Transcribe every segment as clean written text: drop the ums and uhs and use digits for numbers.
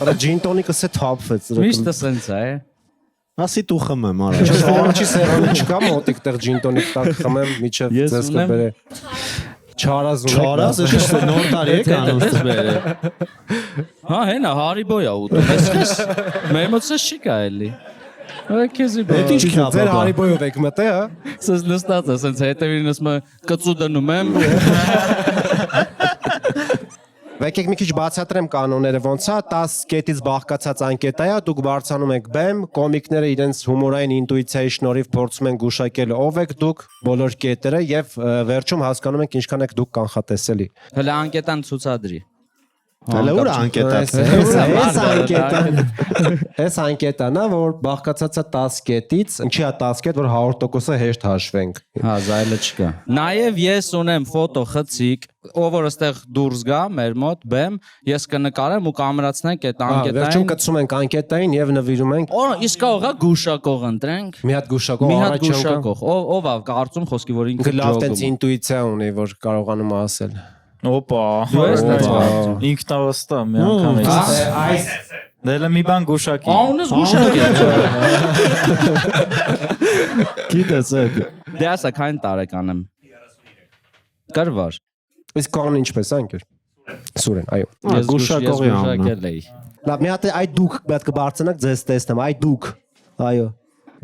Արա ջին տոնիկը սե թափվեց։ Միշտ սենց է։ Ասի դու խմեմ, արա։ Առաջի սեղանը չկա մոտիկ տեղ ջին տոնիկ տակ խմեմ, միջև ձեզ կբերե։ Չարազ ունեք։ Չարազ է շուտ նոր տարի է կանոս բերե։ Հա, հենա Հարիբոյա ուտում։ Այսպես մեր մոտ չի կարելի։ Քեզի բա։ Ինչ քյա Ձեր Հարիբոյով եք մտե, հա։ Սենց նստած է, սենց հետևին ասում է կծու դնում եմ։ Եկեք մի քիչ բացատրեմ կանոնները, ոնց է 10 կետից բաղկացած անկետա է, դուք բարձանում եք բեմ, կոմիկները իրենց հումորային ինտուիցիայի շնորհիվ փորձում են գուշակել ով եք դուք, բոլոր կետերը եւ վերջում հասկանում եք ինչքան եք դուք կանխատեսելի։ Հələ անկետան ցուցադրի։ Հələ ուր անկետա։ Այս անկետան է, որ բաղկացած է 10 կետից, ինչի է 10 կետ, որ 100%-ը հեշտ հաշվենք։ Հա, զայլը չկա։ Նաև ես ունեմ ֆոտո խցիկ, ով որ այստեղ դուրս գա մեր մոտ, բեմ, ես կնկարեմ ու կամերացնենք այդ անկետային։ Վերջում կցում ենք անկետային եւ նվիրում ենք։ Իսկ կարող է գուշակող ընտրենք։ Մի հատ գուշակող Մի հատ առաջ գուշակող։ Ով է կարծում խոսքի որ ինքը լավ տենց ինտուիցիա ունի, որ կարողանում ասել։ Օպա, ինքնավստահ մի անգամ է։ Այս Դելը մի բան գուշակի։ Անունս գուշակի։ Գիտես եք։ Դե ասա քան տարեկան եմ։ Կարվար։ Իսկ կանոն ինչպես է անկեր։ Սուրեն, այո։ Ես գուշակողի անունը։ գուշակել էի։ Լավ, մի հատ այդ դուք պետք է բարձրանաք ձեզ տեսնեմ, այ դուք։ Այո։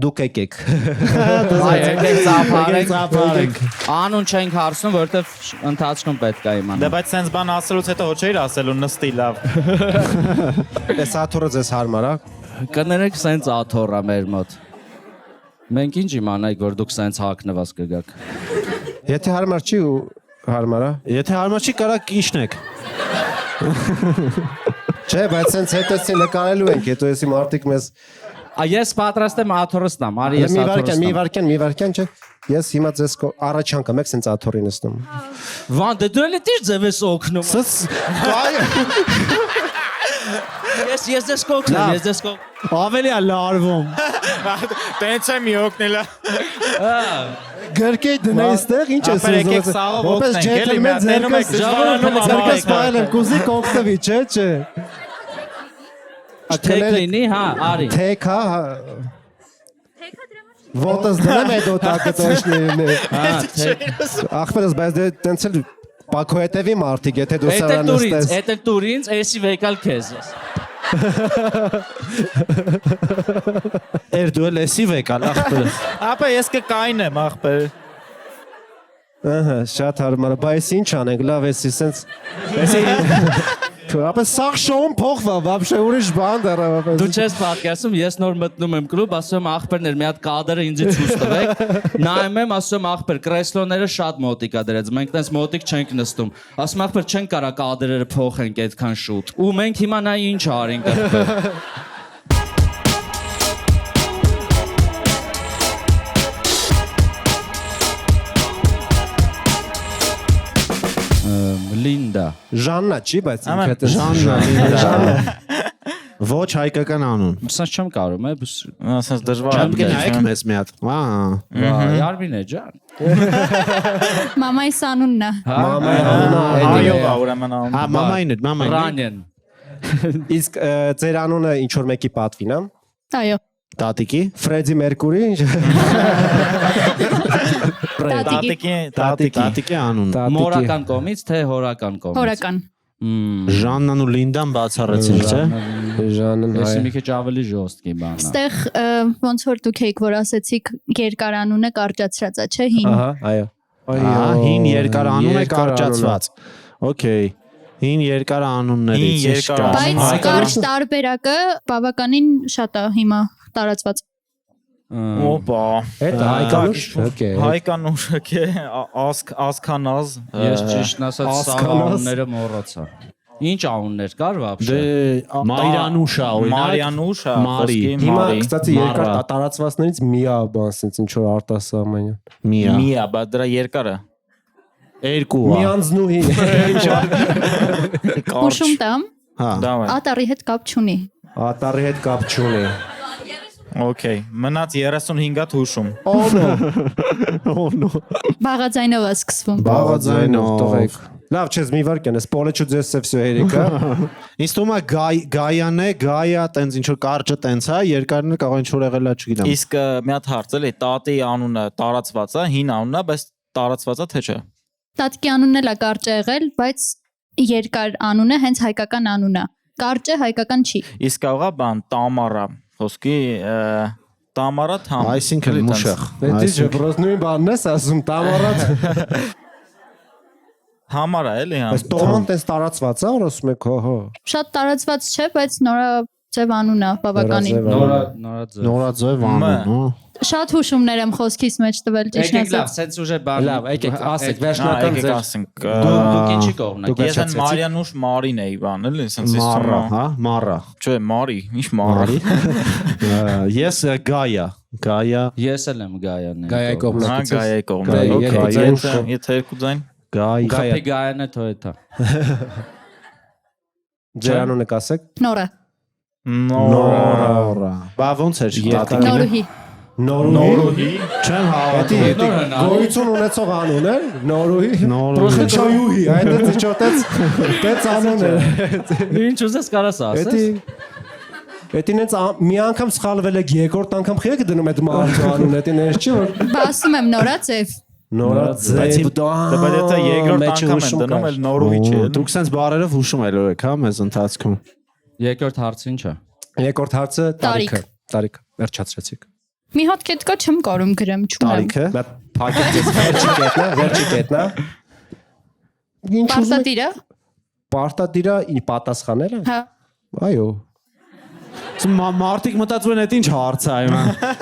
Դուք եկեք։ Եկեք ծափարենք։ Անուն չենք հարցնում, որովհետև ընթացքում պետք է իմանալ։ Դե բայց sense բան ասելուց հետո ոչ էիր ասելու նստի լավ։ Այս աթոռը ձեզ հարմար է։ Կներեք սենց աթոռա մեր մոտ։ Մենք ինչ իմանայինք, որ դուք սենց հակնված կգաք։ Եթե հարմար չի ու հարմար է։ Եթե հարմար չի, կարա կիշնեք։ Չէ, բայց սենց հետեցի նկարելու ենք, հետո եսի մարդիկ մեզ Ես պատրաստ եմ աթոռս տամ, արի ես աթոռս տամ։ մի վարքյան չէ։ Ես հիմա ձեզ առաջ անգամ եք սենց աթոռի նստում։ Վան, դե դու էլ դիր ձև ես օգնում։ Ես ձեզ կօգնեմ, ես ձեզ կօգնեմ։ Ավելի է լարվում։ Տենց եմ օգնելա։ Գրկեի դնե այստեղ, ինչ ես ուզում։ Եկեք սաղով Որպես օգնենք, էլի ջենտլմեն դնում եք ձերքս սպայել եմ, կուզի կօգտվի, չէ։ Թեք լինի, հա, արի։ Թեք, հա։ Ոտս դնեմ այդ օտակը տոշնի։ Հա, թեք։ Ախպերս, բայց դե տենց էլ պակո հետևի մարդիկ, եթե դու սարան նստես։ Էդ էլ տուր ինձ, էսի վեկալ քեզ ես։ Դու էլ էսի վեկալ ախպեր։ Ապա ես կկայնեմ ախպեր։ Ահա, շատ հարմար է, բայց ինչ անենք, լավ էսի սենց։ Ապա սաղ շոուն փոխվա, вообще ուրիշ բան դեռ։ Դու չես պատկերացնում, ես նոր մտնում եմ կլուբ, ասում եմ ախպերներ, մի հատ կադրը ինձ ցույց տվեք։ Նայում եմ, ասում եմ ախպեր, կրեսլոները շատ մոտիկ է դրած, մենք տենց մոտիկ չենք նստում։ Ասում ախպեր, չենք կարա կադրերը փոխենք այդքան շուտ։ Ու մենք հիմա նայ ինչ արենք ախպեր։ Լինդա։ Ժաննա չի, բայց ինքը Ժաննա։ Ոչ հայկական անուն։ Սենց չեմ կարում, Ասես դժվար Չեմ գնայք մեզ մի հատ։ Արմինե ջան։ Մամայիս անունն է։ մամայի անունը Այով է ուրեմն անում։ Հա, մամային է, մամային։ Ռանեն։ իսկ ձեր անունը ինչ որ մեկի պատվին, հա։ Այո։ Տատիկի։ Ֆրեդի Մերկուրի։ Տատիկի անուն։ Մորական կողմից թե հորական կողմից։ Հորական։ Ժաննան ու Լինդան բացառեցին, չէ՞։ Ժանն Ես հայ։ մի քիչ ավելի ժոստկի բան է։ Ստեղ ոնց որ դուք եք որ ասեցիք երկար անունը կարճացրած է, չէ՞, հին։ Ահա, այո։ Հին երկար անուն է կարճացված։ Okay։ Հին երկար անուններից Հին երկար անուն։ Բայց կարճ տարբերակը բավականին շատ է հիմա տարածված։ Օպա։ Այդ հայկանուշ, okay։ Հայկանուշ է, ասկանազ։ Ես ճիշտն ասած սա Ասկանաս։ անունները մոռացա։ Ինչ անուններ կար вообще։ Դե Մարիանուշա, օրինակ։ Մարիանուշա, Մարի։ Հիմա, Մարի։ կստացի երկար տարածվածներից միա բան, ասենց ինչ որ արտասահմանյան։ Միա։ Միա, բա դրա երկարը։ Երկու։ Միանձնուհի։ Հուշում տամ, Հա։ Դավայ։ ատարի հետ կապ չունի։ Ատարի հետ կապ չունի։ Okay, մնաց 35-ատ հուշում։ Օնո։ Բաղաձայնով է սկսվում։ Բաղաձայնով տղեկ։ Լավ, չես մի վարքան, ես պոլեչու ձեսը всё երիկա։ Ինձ թվում է Գայան է, Գայա, տենց ինչ որ կարճը տենց է, երկարն կարող ինչ որ եղել է, չգիտեմ։ Իսկ մի հատ հարց էլի, տատի անունը տարածված է, հին անունն է, բայց տարածված է թե չէ։ Տատկի անունն էլ է կարճ եղել, բայց երկար անունը հենց հայկական անուն է։ Կարճը հայկական չի։ Իսկ կարողա բան Տամարա, խոսքի Տամարա թամ։ Այսինքն մուշախ։ Դա չէ, պրոստը նույն բանն ես ասում, տամարած։ Համարա էլի համ։ Բայց տոման տես տարածված է, որ ասում եք, հո։ Շատ տարածված չէ, բայց նորաձև անուն է բավականին։ Նորաձև։ Նորաձև անուն, հա։ Շատ հուշումներ եմ խոսքից մեջ տվել ճիշտ Եկեք լավ, ասած։ սենց ուժը բան։ Լավ, եկեք ասեք, Եկեք վերջնական ձեր։ ասենք։ Դուք ինչի կողմն եք։ Ես այն Մարիանուշ Մարին էի բան, էլի, սենց ես Մարա, թվում։ հա, Մարա։ Չէ, Մարի, ինչ Մարի։ Ես Գայա, Գայա, Ես էլ եմ Գայանն։ Գայայի կողմն Հա, եք։ գայայի կողմը։ Գայայի Okay, կողմը։ եթե երկու ձայն։ Գայ։ Գայա Գայանը թո էտա։ Ձեր անունը կասեք։ Նորա։ Նորա։ Բա ոնց էր տատիկը։ Նորուհի։ Նորուհի։ Չեմ հավատում։ Գոյություն ունեցող անուն է, Նորուհի։ Նորուհի։ Պրոֆեսիոյուհի, այդպես իջոտեց, տեց անուն է։ Ինչ ուզես կարաս ասես։ Էդին հենց մի անգամ սխալվել եք, երկրորդ անգամ խի եք դնում այդ մարդու անուն, էդին էս չի որ Բա ասում եմ նորաձև։ նորաձև Բայց եթե երկրորդ անգամ են դնում, էլ Նորուհի չէ։ Դուք սենց բարերով հուշում եք, հա, մեզ ընթացքում։ Երկրորդ հարցը ինչ է։ Երկրորդ հարցը Տարիք։ Տարիք, վերջացրեցիք։ Մի հատ կետ կա չեմ կարում գրեմ, չունեմ։ Տարիքը։ Դա փակեք ձեզ վերջի կետնա։ Ինչ ուզում եք։ Պարտադիր է։ Պարտադիրա ի պատասխանել է։ Հա։ Այո։ Մարտիկ մտածում են այդ ինչ հարց է այմա։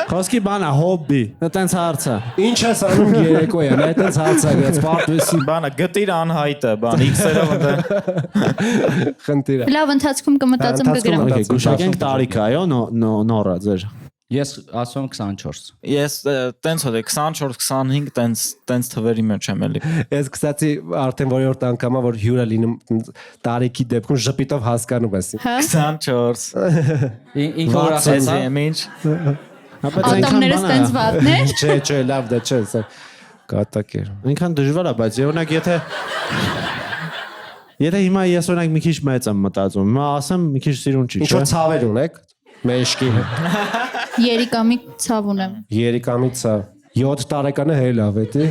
Խոսքի բան է, հոբբի։ Դա տենց հարց է։ Ինչ ես անում երեկոյան, այդպես հարցակից պարտվեսի Բանը գտիր անհայտը, բան X-երով ընդ խնդիրը։ Լավ, ընթացքում կմտածեմ կգրեմ։ Okay, գուշակենք տարիքը, այո, նորա ձեր։ Ես ասում եմ 24։ Ես տենց հոդե 24-25 տենց թվերի մեջ եմ էլի։ Ես կստացի արդեն որորդ անգամա որ հյուր է լինում տարիքի դեպքում ժպիտով հասկանում ես։ Հա։ 24 Ինչ որ ասես, ասեցի, ինչ։ Ատոմներս տենց վատներ։ Չէ, լավ դա չէ, սա կատակ էր։ Այնքան դժվար է, բայց օրինակ եթե հիմա ես օրինակ մի քիչ մեծ եմ մտածում, հիմա ասեմ մի քիչ սիրուն չի, Ինչ որ ցավեր ունեք մեջքի Երիկամի ցավ ունեմ։ երիկամից 7 տարեկանը հել ավ էտի։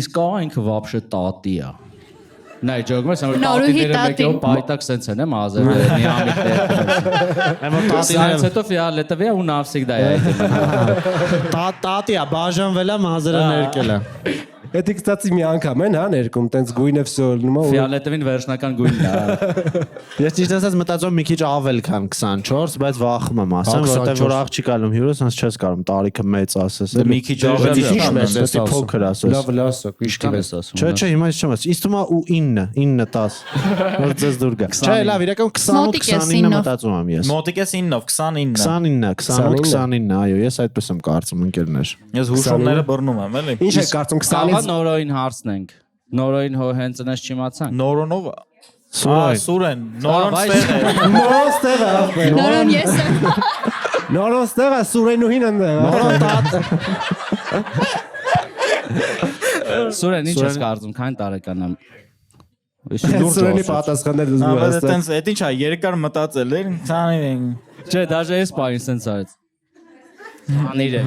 իսկ կա ինքը вообще տատի է։ Նայ ջոգում ես, որ Նորուհի տատիները տատի։ մեկը պայտակ սենց են, մազերը, միամիտներ։ Այո, Սրանց հետո ֆիալետովի ու նավսիգդա է։ տատի է, բաժանվել է, մազերը ներկել է։ Էդի կստացի մի անգամ են հա ներկում, տենց գույնը վсё լինում է։ Ֆիալետովին վերջնական գույնն է։ Ես ճիշտ ասած մտածում մի քիչ ավել քան 24, բայց վախում եմ ասեմ, որտեղ որ աղջիկ ալում հյուրս, հենց չես կարում տարիքը մեծ ասես։ Մի քիչ ավելի ավելի քիչ մեծ, էսի փոքր ասես։ Լավ լասոք, իշքի Ես ասում։ Չէ, հիմա ես չեմ ասում։ Իսկ թվում է ու 9, 10։ Որ ձեզ դուր գա։ Չէ, լավ, իրական 28-29 մտածում եմ ես։ մոտիկ ես 9-ով 29։ 29, այո, ես այդպես եմ կարծում ընկերներ։ Ես հուշումները բռնում եմ, էլի։ Ինչ է կարծում Սաղա 20-ից նորոյին հարցնենք։ Նորոյին հո հենց այնպես չիմացանք։ Նորոնով Սուրեն։ Սուրեն, նորոն ստեղ է։ Նորոստեղ է։ Նորոն ես եմ։ Նորոստեղ է Սուրենուհին ընդեղ։ Սուրեն ինչ ես կարծում, քանի տարեկան եմ։ Իսկ դուրս Սուրենի պատասխանել ուզում Բայց եմ։ այտենց այդ ինչ է, երկար մտածել էր, 25։ Չէ, դաժե ես պայն սենց արեց։ Անիրը։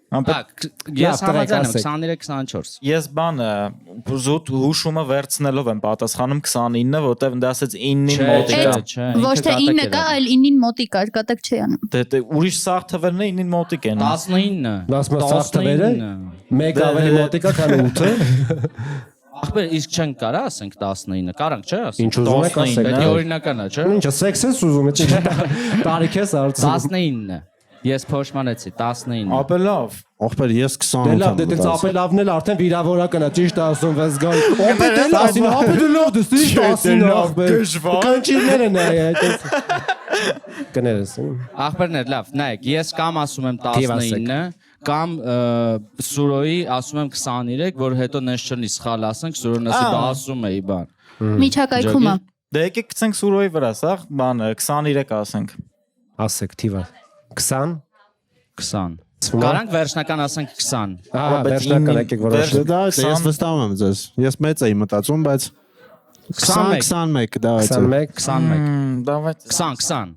Ես համաձայն եմ 23-24։ Ես բանը զուտ հուշումը վերցնելով եմ պատասխանում 29, որտեվ դա ասեց 9-ին մոտիկ է։ Ոչ թե 9-ը կա, այլ 9-ին մոտիկ է, կատակ չի անում։ Դե ուրիշ սաղ թվերն է 9-ին մոտիկ են։ 19-ը։ Դասմա սաղ թվերը։ Մեկ ավելի մոտիկա քան 8-ը։ Ախպեր, իսկ չեն կարա ասենք 19-ը, կարանք չէ՞ ասենք։ Ինչ ուզում եք ասեք։ Դա օրինական է, չէ՞։ Ինչա սեքս ես ուզում եք, տարիք ես արծում։ 19-ը։ Ես փոշմանեցի 19-ը։ Ապելավ։ Ախպեր, ես Դե 28 լավ, դե տենց ապելավն էլ արդեն վիրավորական է, ճիշտ ասում, վես գալ։ Ապելավ, դες ինչ 19 ախպեր։ Կանչիրները նայ, այդպես։ Կներես։ Ախպերներ, լավ, նայեք, ես կամ ասում եմ 19-ը, կամ Սուրոյի ասում եմ 23, որ հետո նես չլինի սխալ ասենք, Սուրոն ասի դա ասում էի բան։ Միջակայքում է։ Դե եկեք գցենք Սուրոյի վրա, սաղ բանը 23 ասենք։ Ասեք թիվը 20 20 Կարանք վերջնական ասենք 20։ Ահա, վերջնական եկեք որոշ։ Դա ես վստահում եմ ձեզ։ Ես մեծ էի մտածում, բայց 20-21 դա է։ 21 Давайте 20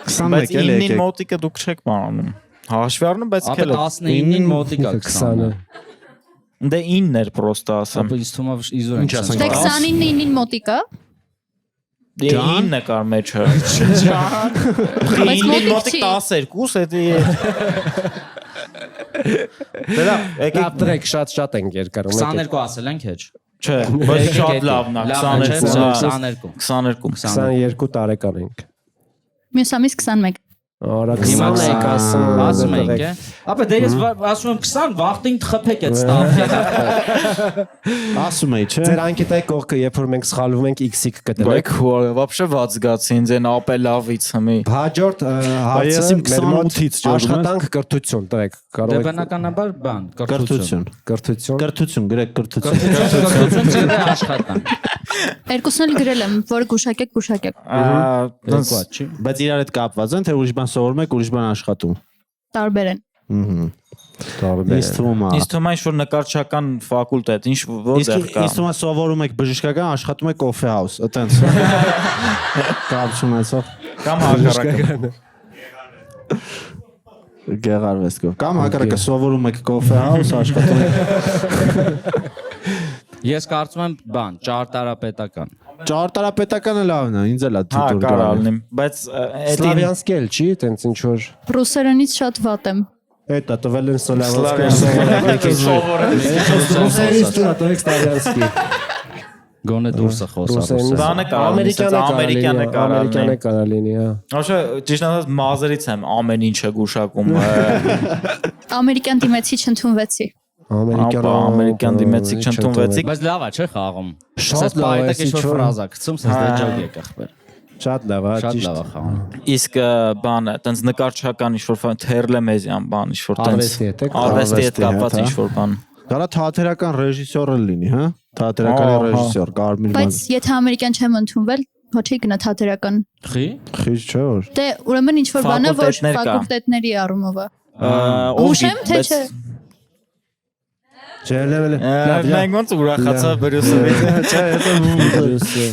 Բայց 21 էլի 9-ին եկեք։ մոտիկը դուք չեք բանում հաշվի առնում բայց Ապա քելը 19-ին մոտիկա 20-ը 20։ դե 9-ներ պրոստը ասեմ Ապա ինձ թվում է իզուր Ինչ ասենք։ Դե 29-ին մոտիկա։ դե 9-ը կար մեջը Բայց 9-ին մոտիկ մոտիկ չի։ 12 Դե Դա տրեք շատ ենք երկարում 22 ասել ենք հեչ։ չէ բայց շատ լավն է 22 22 տարեկան ենք Մյուս ամիս 21։ Արա Հիմա 21 ասում ենք, է։ Ապա դե ես ասում եմ 20 վախտին թխփեք այդ ստավը։ Ասում էի, չէ։ Ձեր անկետայի կողքը երբ որ մենք սխալվում ենք x-իկ կտրեք Բայց вообще ված զգացին ձեն ապելավից հմի Հաջորդ Ես հարցը իմ մեր մոտ 28-ից ջորում եմ։ աշխատանք կրթություն տվեք Դե կարող եք բնականաբար բան, Կրթություն։ կրթություն Կրթություն, գրեք կրթություն։ Կրթություն ծիրե աշխատանք։ Երկուսն էլ գրել եմ, որ գուշակեք։ Երկու հատ չի։ Բայց իրար հետ կապված են, թե ուրիշ բան սովորում եք, ուրիշ բան աշխատում։ Տարբեր են։ Ինձ թվում է։ Ինձ թվում է ինչ-որ նկարչական ֆակուլտետ ինչ որտեղ կա Ինձ թվում է սովորում եք բժշկական, աշխատում եք coffee house, այտենց։ Կապ չունեցող։ կամ հակառակը Գեղարվեստով։ Կամ հակառակը սովորում եք coffee house, աշխատում եք Ես կարծում եմ բան, ճարտարապետական։ ճարտարապետականը լավն է, ինձ էլ է հա դուր կարող գալու։ լինի բայց Սլավյանսկի էլ չի տենց ինչ որ Ռուսերենից շատ վատ եմ։ Էտա տվել են Սլավյանսկի Ռուսերից տուրա տվեք Սլավյանսկի Գոնե դուրսը խոսա ռուսերեն։ Բանը ամերիկյան է ամերիկյան է կարա լինի հա Ոչը ճիշտ ասած մազերից եմ ամեն ինչը գուշակում Ամերիկյան դիմեցի չընդունվեցի։ ամերիկյան դիմեցիկ չընդունվեցիք Բայց լավ է, չէ՞ խաղում։ Շատ լավ է, Սպայտակ ինչ-որ ֆրազա գցում, սենց դե ջոգ է կախվել։ Շատ լավ է Շատ ճիշտ լավ է խաղում։ իսկ բանը տենց նկարչական ինչ-որ թերլեմեզյան բան ինչ-որ Արվեստի հետ է արվեստի հետ կապված հա։ ինչ-որ բան Դա թատերական ռեժիսոր էլ լինի, հա։ Թատերականի ռեժիսոր, Կարմիր Բայց եթե ամերիկյան չեմ ընդունվել, ոչի գնա թատերական։ Խի։ Խիչ չէ որ։ Դե ուրեմն ինչ որ բան է, որ Ֆակուլտետներ կա։ ֆակուլտետների առումով է։ ով Ուշեմ թե չէ։ Չէ լավ մենք ոնց ուրախացա Բրյուսովից Չէ հետո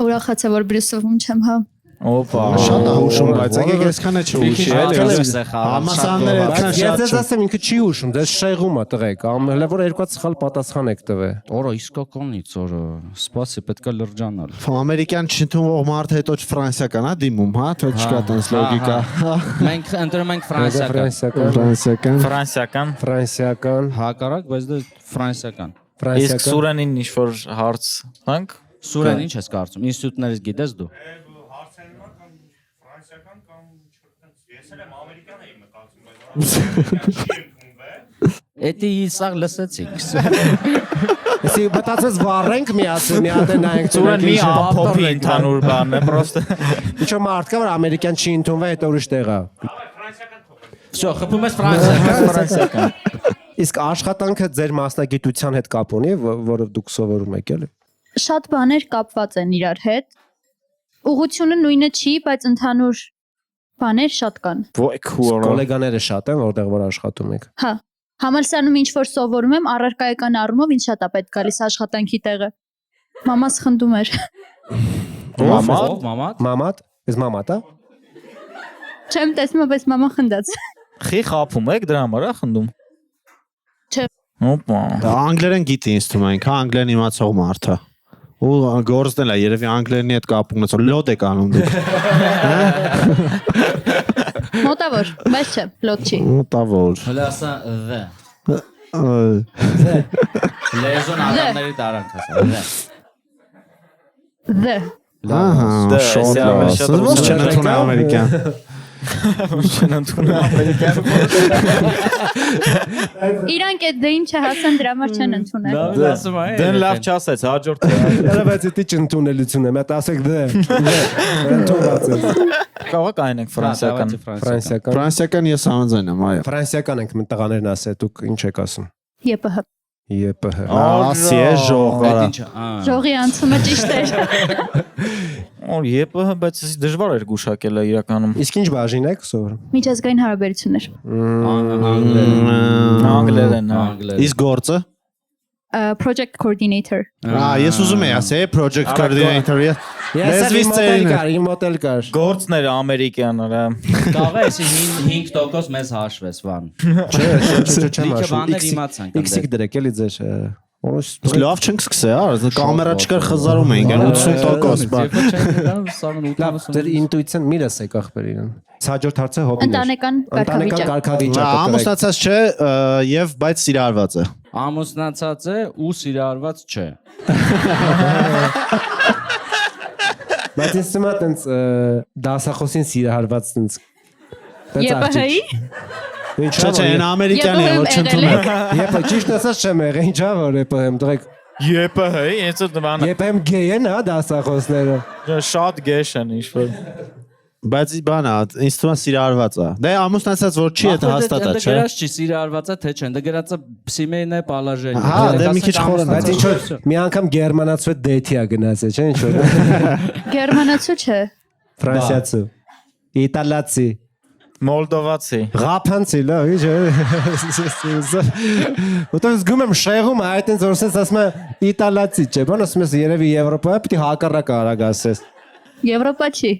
Ուրախացա որ Բրյուսովում չեմ, հա։ Օպա Շատ է հուշում, բայց եկեք այսքանը չհուշի, էլի։ Համասանները այդքան Ես շատ ձեզ ասեմ ինքը չի ուշում, դες շեղում է տղեկ, հələ որ երկու սխալ պատասխան եք տվել։ Օրը իսկականից օրը։ Սպասի, պետքա լրջանալ։ ամերիկյան չընդունվող մարդ հետո ֆրանսիական է դիմում, հա, թե չկա տես լոգիկա։ Մենք ընտրում ենք ֆրանսիական։ Ֆրանսիական, Ֆրանսիական։ ֆրանսիական Հակառակ, բայց դե ֆրանսիական։ իսկ ֆրանսիական։ Սուրենին ինչ-որ հարց տանք Սուրեն ինչ ես կարծում։ Ինստիտուտներից գիտես դու։ Էդի սաղ լսեցիք։ Εσύ մտածես վառենք միացել, մի հատ նայենք Սուրեն մի ինչ ամփոփի ընդհանուր բանն է պրոստը Ինչո մարդ կա որ ամերիկյան չի ընդունվել, հետո ուրիշ տեղ է։ Всё, խփում ես ֆրանսիական։ Իսկ աշխատանքը ձեր մասնագիտության հետ կապ ունի, որը դուք սովորում եք, էլի։ Շատ բաներ կապված են իրար հետ։ Ուղղությունը նույնը չի, բայց ընդհանուր բաներ շատ կան։ ոյ քուր Կոլեգաները շատ են, որտեղ որ աշխատում եք։ Հա։ Համալսարանում ինչ որ սովորում եմ, առարկայական առումով ինչ շատ է պետք գալիս աշխատանքի տեղը։ Մամաս խնդում էր։ Մամա։ Մամատ, ես մամատ է։ Չեմ տեսնում, բայց մաման խնդաց։ խի խափում եք դրա համար է խնդում Չէ։ Օպա Դա անգլերեն գիտի ինձ թվում է, ինքը անգլերեն իմացող մարդ է։ Ու գործն էլ է, երևի անգլերենի հետ կապ ունեցող լոդ եք անում դուք։ Մոտավոր, բայց չէ, լոտ չի։ Մոտավոր։ Հələ ասա the։ Լեզուն ադամների տարանք ասա։ The։ Ահա, Դա շոտ էսի ավելի շատ լավ։ Ոնց չեն ընդունել ամերիկյան։ չեն ընդունում ամերիկյան Իրանք այդ դեին չհասան դրա համար չեն ընդունել։ Լավ ասում է։ դեն լավ չասեց հաջորդը Դա բայց դի չընդունելություն է, մտ ասեք դե։ Ընդունված է։ կարող այնեք ֆրանսիական Ֆրանսիական։ Ֆրանսիական ես համաձայն եմ, այո։ Ֆրանսիական ենք մենք տղաներն ասել, դուք ինչ եք ասում։ ԵՊՀ։ ԵՊՀ։ Ասի է ժողովարդը։ Ինչ։ Ժողի անցումը ճիշտ էր։ ԵՊՀ, բայց էս դժվար էր գուշակել իրականում։ Իսկ ինչ բաժին եք սովորում։ Միջազգային հարաբերություններ։ Անգլերեն, հա։ Իսկ գործը։ Project coordinator։ Ես ուզում եի ասել project coordinator։ Լեզվից իմ մոդել կար։ Գործները ամերիկյաններ, հա։ Կարող է էսի 5% մեզ հաշվես վան։ Չեմ Լիքը ասում։ բաներ իմացանք այնտեղ։ X-իկ դրեք էլի ձեր։ Իսկ լավ չենք սկսել, կամերա չկար խզարում էինք, 80%, բա։ Լավ, դեր ինտուիցիան մի լսեք ախպեր իրան։ Հաջորդ հարցը հոբիներ։ Ընտանեկան կարգավիճակ։ կարգավիճակը։ Ամուսնացած չէ, եւ բայց սիրարված է։ Ամուսնացած է ու սիրարված չէ։ Բայց ինձ թվում է տենց դասախոսին սիրահարված տենց։ ԵՊՀ-ի։ Չէ, այն ամերիկյանի է, ոչ ընդունում։ Եփ ճիշտ ասած չեմ եղել, ինչա որ ԵՊՀ-ում դրեք։ ԵՊՀ-ի, հենց այդ բանը ԵՊՀ-ում գեյ են, հա, դասախոսները։ շատ գեշ են ինչ-որ։ Բայց բանա, ինձ թվում է սիրարված է։ Դե ամուսնացած որ չի, դա հաստատ է, չէ։ Դերած չի սիրարված է թե չէ, դա գրածը Սիմեյն է Պալաժեն։ Հա, դե մի քիչ խորը, Բայց ինչ որ մի անգամ գերմանացու հետ դեյթի է գնացել, չէ՞ ինչ որ։ Գերմանացու չէ։ Ֆրանսիացու։ Իտալացի։ Մոլդովացի։ Ռափանցի, լավ, ինչ է։ Որտեղ զգում եմ շեղում այդտենց որ ասես ասում է իտալացի, չէ՞, բան ասում ես երևի Եվրոպա, պիտի հակառակը արագ ասես։ Եվրոպա չի։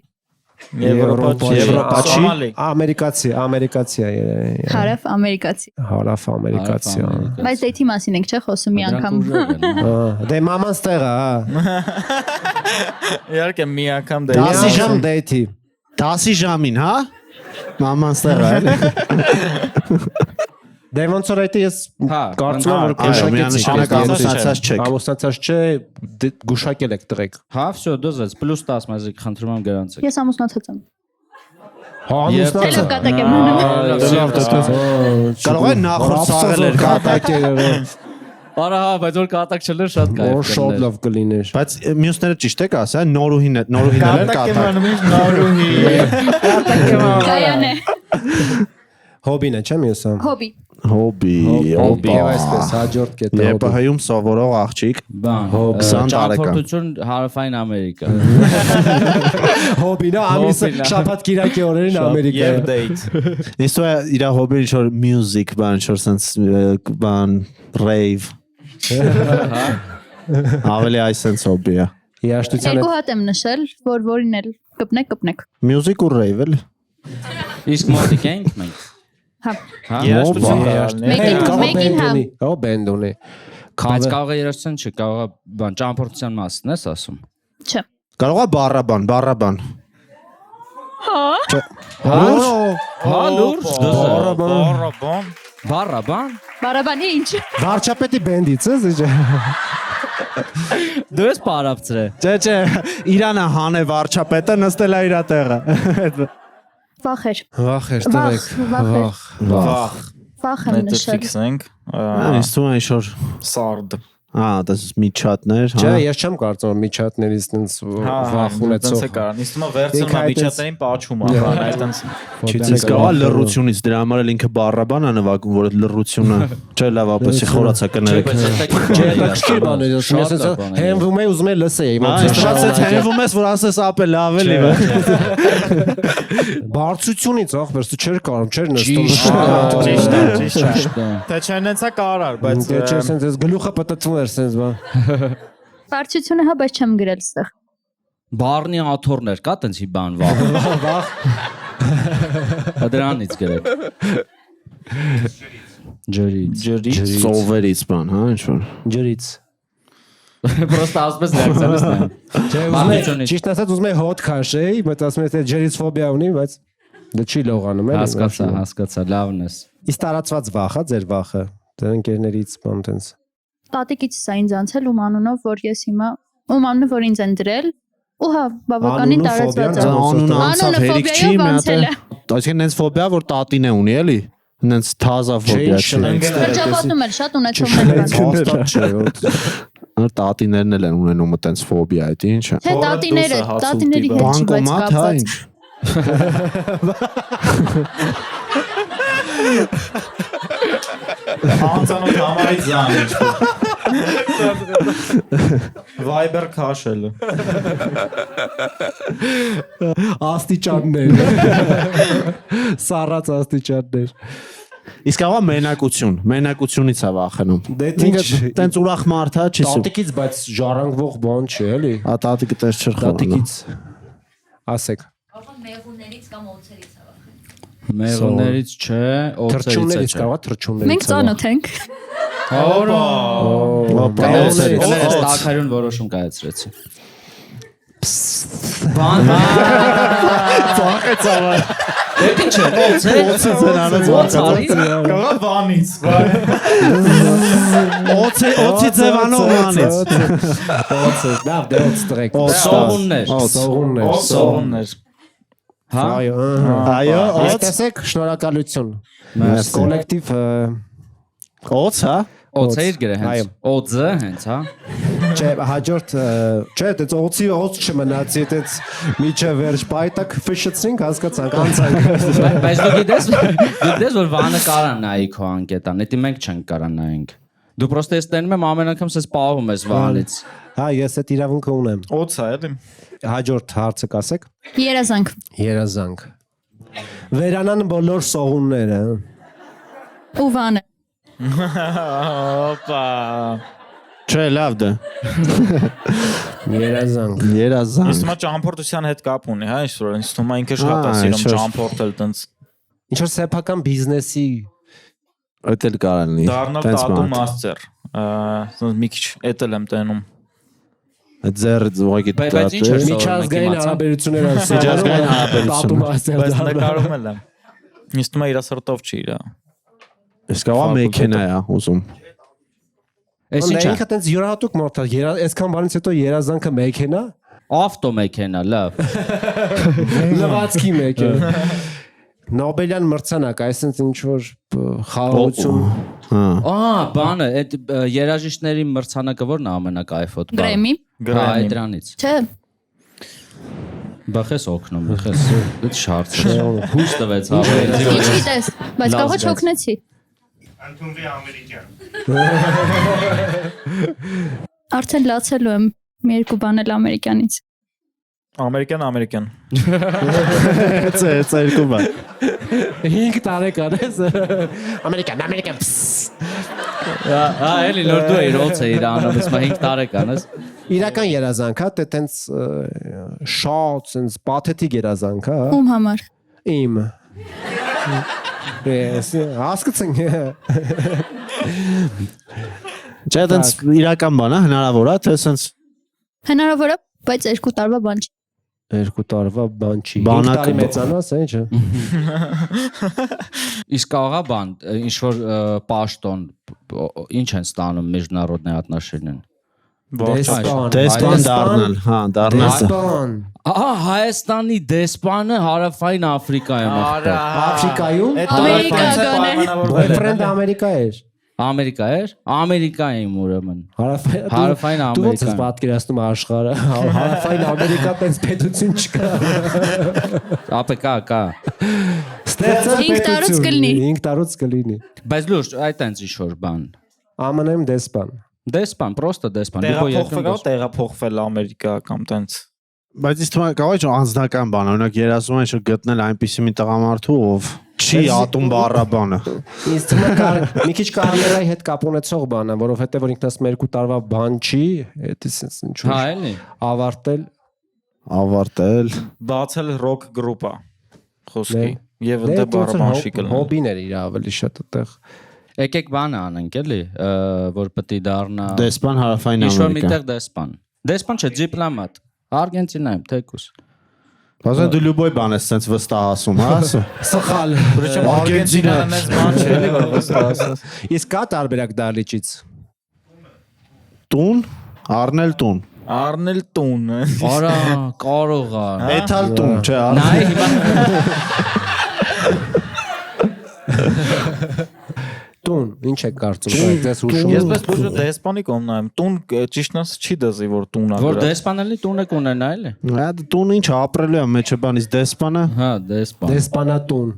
Եվրոպա չի։ ամերիկացի է երևի։ Հարավ ամերիկացի։ Հարավ ամերիկացի։ Բայց դեյթի մասին ենք չէ խոսում մի անգամ։ Դե մաման ստեղ է, հա։ Իհարկե մի անգամ դե։ 10 ժամ դեյթի։ 10 ժամին, հա։ Մաման ստեղ է։ Դե ոնց որ այդ ես Հա, կարծում եմ որ Միանշանակ ամուսնացած չեք։ ամուսնացած չէ, գուշակել եք տղեկ։ Հա, всё, դոզեց +10 մեզի խնդրում եմ գրանցեք։ Ես ամուսնացած եմ։ Հա, Դելով ամուսնացած։ կատակ եմ մնում։ Կարող է նախորդ սաղել էր կատակերը։ Արա, հա, բայց որ կատակ չլեր շատ Որ կայֆ։ շատ լավ կլիներ։ Բայց մյուսները ճիշտ եք ասա, նորուհիներ կատակ։ նորուհի։ Կայան է։ Հոբին է, չէ՞ մյուսը։ Հոբի։ Հոբի։ Եվ այսպես հաջորդ կետը հոբի։ ԵՊՀ-ում սովորող աղջիկ։ Բան, 20 տարեկան։ ճամփորդություն Հարավային Ամերիկա։ Հոբին է, ամիսը շաբաթ կիրակի օրերին Եվ Ամերիկայում։ դեյթ։ Ինձ թվում է իր հոբին ինչ-որ music բան, ինչ-որ sense բան rave։ Ավելի այս sense հոբի է։ Երաշտության Երկու հատ եմ նշել, որ որին էլ կպնեք։ Music ու rave էլի։ Իսկ մոտիկ ենք մենք։ Հա։ Երաշտություն Մեկին հա։ Օ բենդ ունի։ Բայց կարող է երաժշտություն չի, կարող է բան ճամփորդության մասն ես ասում։ Չէ։ Կարող է բառաբան։ Հա, լուրջ, Բարաբան։ Բարաբան։ Բարաբանի ինչ։ Վարչապետի բենդից է, չէ՞։ Դու ես պարապցրե։ Չէ, Իրանը հանե վարչապետը նստել է իր տեղը։ Վախեր։ Վախ էր տղեկ։ Վախ եմ Նետը նշել։ ֆիքսենք։ Ինձ թվում է ինչ-որ Սարդ։ դա միջատներ, Չէ, ես չեմ կարծում որ միջատներից տենց վախ ունեցող։ Տենց է կարան։ Ինձ թվում է վերցնում է միջատներին պաչում ախան, այտենց։ Իսկ կարա լռությունից դրա համար էլ ինքը բառաբան է նվագում, որ այդ լռությունը չէ լավ ապեսի խորացա կներեք։ Չէ, դա քիչ բան է, ես հենվում եմ ուզում եմ լսեի։ Շատ է թեվում ես, որ ասես ապե լավ էլի։ Բարձությունից ախպեր, դու չեր կարող, չեր նստում։ Ճիշտ։ Թե չեն հենցա կարար, բայց Դե չէ, սենց ես գլուխը պատտվում էր սենց բան։ Բարձությունը հա, բայց չեմ գրել ստեղ։ Բարնի աթոռներ կա տենց բան վախ։ Դրանից գրեք։ Ջրից։ Սովերից բան, հա, ինչ-որ։ Ջրից։ Պրոստը ասպես լերցանես նա։ Չէ, Բարձությունից։ ճիշտ ասած ուզում եմ հոտ քաշեի, բայց ասում եմ թե ջրից ֆոբիա ունի, բայց դա չի լողանում էլի։ Հասկացա, լավն ես։ Իսկ տարածված վախ է ձեր վախը։ Դե ընկերներից բան տենց։ Տատիկից սա ինձ անցել ում անունով, որ ես հիմա ում անունը որ ինձ են դրել, ու հա, բավականին տարածված է։ Անունը անցավ հերիք չի մի հատ։ Անցել է։ Այսինքն նենց ֆոբիա, որ տատին է ունի, էլի։ Նենց թազա ֆոբիա չի։ Շրջապատում էլ շատ ունեցողներ կան։ Հաստատ չէ։ Տատիներն էլ են ունենում այտենց ֆոբիա, այդ ի՞նչ է։ Թե տատիների հետ չի բայց Բանկոմատ, հա, կապված։ ինչ։ Անցանոթ համարից զան ինչ-որ։ Viber քաշելը։ Աստիճաններ։ Սառած աստիճաններ։ Իսկ աղա մենակությունից է վախենում։ Դե Ինքը ինչ տենց ուրախ մարդ է, չի սուր։ տատիկից բայց ժառանգվող բան չէ, էլի։ Տատիկը տես չր խորը։ Տատիկից ասեք։ Մեղուներից կամ օծերից է վախենում։ Մեղուներից չէ, օծերից Թրջուններից չէ։ կարողա թրջուններից։ Մենք ծանոթ ենք։ Կներես տակարյուն որոշում կայացրեցի։ Բան։ Ծաղեց ավա։ Ինչ է, օծ է։ Կողա բանից։ Օծի ձևանով մանից։ Լավ, դե օծ տրեք։ Սողուններ։ Սողուններ։ Հա։ Այո, օծ։ Տեսեք, շնորհակալություն։ Մերսի։ Կոլեկտիվ Օծ, հա։ Օծ է իր գրը Այո։ հենց։ Օծը հենց, հա։ չէ, հաջորդ չէ, դե օծի օծ չմնացի, դե միջը վերջ պայտակ ֆշեցինք, հասկացանք, անցանք։ Բայց դու գիտես որ վանը կարան նայի քո անկետան, դա մենք չենք կարան նայենք։ Դու պրոստը ես տենում եմ ամեն անգամ սես պահում ես վանից։ Հա, ես այդ իրավունքը ունեմ։ Օծ է, էլի։ Հաջորդ հարցը կասեք։ Երազանք։ Երազանք։ Վերանան բոլոր սողունները։ Ու վանը։ Հոպա։ Չէ, լավ դե։ Երազանք։ Երազանք։ Ինձ թվում է ճամփորդության հետ կապ ունի, հա, այսօր ինձ թվում է ինքը շատ է սիրում ճամփորդել տենց։ Ինչ որ սեփական բիզնեսի Այդ էլ կարող լինի։ Դառնալ տատու մաստեր։ Ասես մի քիչ էտել եմ տենում։ Այդ ձեր ուղղակի Բայց ինչ էր միջազգային հարաբերություններ ասում։ Միջազգային հարաբերություն։ Բայց նկարում եմ։ Ինձ թվում է իր սրտով չի իրա։ Իսկ աղա մեքենա է ուզում։ Էս ինչ է։ Ինքը տենց յուրահատուկ մարդ է, այսքան բանից հետո երազանքը մեքենա, Ավտոմեքենա, լավ։ լվացքի մեքենա։ Նոբելյան մրցանակ, այսինքն ինչ որ խաղաղություն։ Հա։ Բանը, այդ երաժիշտների մրցանակը ո՞րն է ամենակայֆոտ։ Գրեմի։ Հա, այդ դրանից։ Չէ։ Բախես օգնում, բախես։ Դա շարժ է։ Հույս տվեց Ինչ հավերձի։ գիտես, բայց կողը չօգնեցի։ Ընդունվի ամերիկյան։ Արդեն լացելու եմ մի երկու բան էլ ամերիկյանից։ Ամերիկյան։ Це երկու բան։ 5 տարեկան ես։ Ամերիկան։ Հա, էլի նոր դու էիր օծ էիր անում, իսկ 5 տարեկան ես։ Իրական երազանք, հա, դե տենց շատ տենց պաթետիկ երազանք, հա։ Ում համար։ Իմ։ Ես հասկացանք։ Չէ, դա իրական բան է, հնարավոր է, թե sense Հնարավոր է, բայց 2 տարվա բան չի։ 2 տարվա բան չի։ 5 Բանակը տարի մեծանաս, չէ։ Իսկ աղա բան, ինչ որ պաշտոն, ինչ են ստանում международные отношения։ դեսպան դառնալ, հա, դառնալ։ Դեսպան։ Հայաստանի դեսպանը Հարավային Աֆրիկայում ախպեր։ Աֆրիկայում։ Ամերիկական է։ Boyfriend Ամերիկա էր։ Ամերիկա էր։ Ամերիկայում ուրեմն։ Դու Հարավային ոնց ես Ամերիկա։ պատկերացնում աշխարհը։ Հարավային Ամերիկա տես պետություն չկա։ Ապե կա։ Ստեղծել 5 տարուց կլինի։ 5 տարուց կլինի։ Բայց լուրջ, այդ այնց ինչ որ բան։ ԱՄՆ-ում դեսպան։ Դեսպան, պրոստը դեսպան։ Տեղափոխվել Ամերիկա կամ տենց։ Բայց ինձ թվում է կարող է անձնական բան, օրինակ երազում են շուտ գտնել այնպիսի մի տղամարդու, ով չի ատում բառաբանը։ Ինձ թվում է մի քիչ կարիերայի հետ կապ ունեցող բան է, որովհետև որ ինքն ասում է 2 տարվա բան չի, դա ինչ Հա, էլի։ Ավարտել։ Բացել ռոք գրուպա խոսքի Դե- եւ ընդ բարաբանշի կլինի։ Հոբիներ իր ավելի շատ այդտեղ։ Եկեք բանը անենք էլի, որ պետք է դառնա։ Դեսպան Հարավային Ինչ որ Ամերիկա։ միտեղ դեսպան։ Դեսպան չէ, դիպլոմատ։ Արգենտինայում թեկուս։ Բազա դու լյուբոյ բան ես sense վստահ ասում, հա, ասում։ Սխալ։ Արգենտինան մեծ բան չէ, էլի որ վստահ ասած։ Իսկ կա տարբերակ դալիճից։ Տուն, առնել տուն։ Առնել տուն։ Արա, կարող է։ Էթալ տուն, չէ, Նայ առնել։ հիմա Տուն, ինչ եք կարծում, այդպես հուշում։ Ես պես լուրջ դեսպանի կողմ նայեմ։ Տուն ճիշտն ասած չի դզի որ տուն ա։ որ դեսպանելի տուն եք ունենա էլի։ Հա, տուն ինչ ապրելու է մեջը բանից դեսպանը։ Հա, դեսպան։ Դեսպանատուն։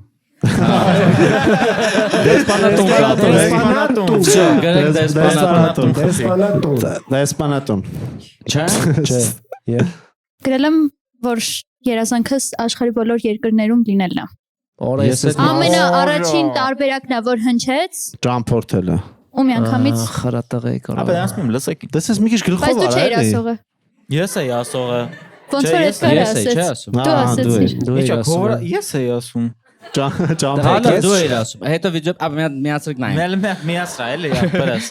Դեսպանատուն։ Գրեք դեսպանատուն։ Դեսպանատուն։ Չէ։ Չէ։ Եվ Գրել եմ, որ երազանքս աշխարհի բոլոր երկրներում լինելն է։ օրես Ես էլ- Ամենաառաջին տարբերակն է, որ հնչեց, Ճամփորդելը։ ու միանգամից, խրատեղեկ Ապա ասում եմ, լսեք։ Դες ես մի քիչ բայց գլխով դու չէիր ասողը։ Ես էի ասողը։ Ոնց Չէ, որ ես- Էդգարը ես էի, չէ ասեց։ ասում։ Դու ասեցիր։ դու Իչա ես քովը ասում։ ես էի ասում։ Հալա դու էիր ասում։ Հետո վիդեո միացրեք նայ։ Միասրա էլի, ապրես։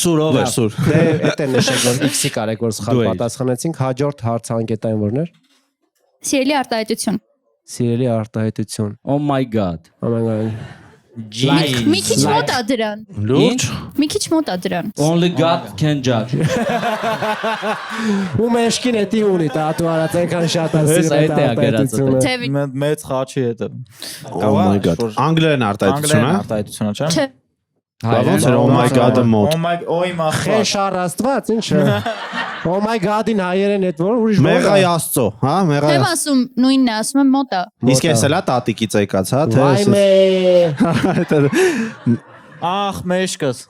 Սուրով էր սուր։ Դե էդ է նշեք որ X-ի կարեք որ սխալ Դու էիր։ պատասխանեցինք հաջորդ հարցը անկետային որն էր Սիրելի արտահայտություն։ սիրելի արտահայտություն Oh my god։ ամենայն Մի քիչ մոտ է դրան։ Լուրջ։ Մի քիչ մոտ է դրան։ Only God can judge։ ու մեջքին էտի ունի դա դու արած այնքան շատ է Ես սիրել այդ է արտահայտությունը Թևի։ Մեծ խաչի հետը։ Oh my god։ Անգլերեն արտահայտություն է։ արտահայտությունը, չէ՞։ Չէ։ Ոնց էր oh my god-ը մոտ։ Oh my oy մախ։ Խեշար աստված ինչ է Oh my god-ին հայերեն այդ որ ուրիշ Մեղայ Աստծո, հա, մեղայ։ Եմ ասում նույնն է, ասում եմ մոտ է։ Իսկ ես էլա տատիկից եկած, հա, թե։ Վայ մե Ախ, մեջքս։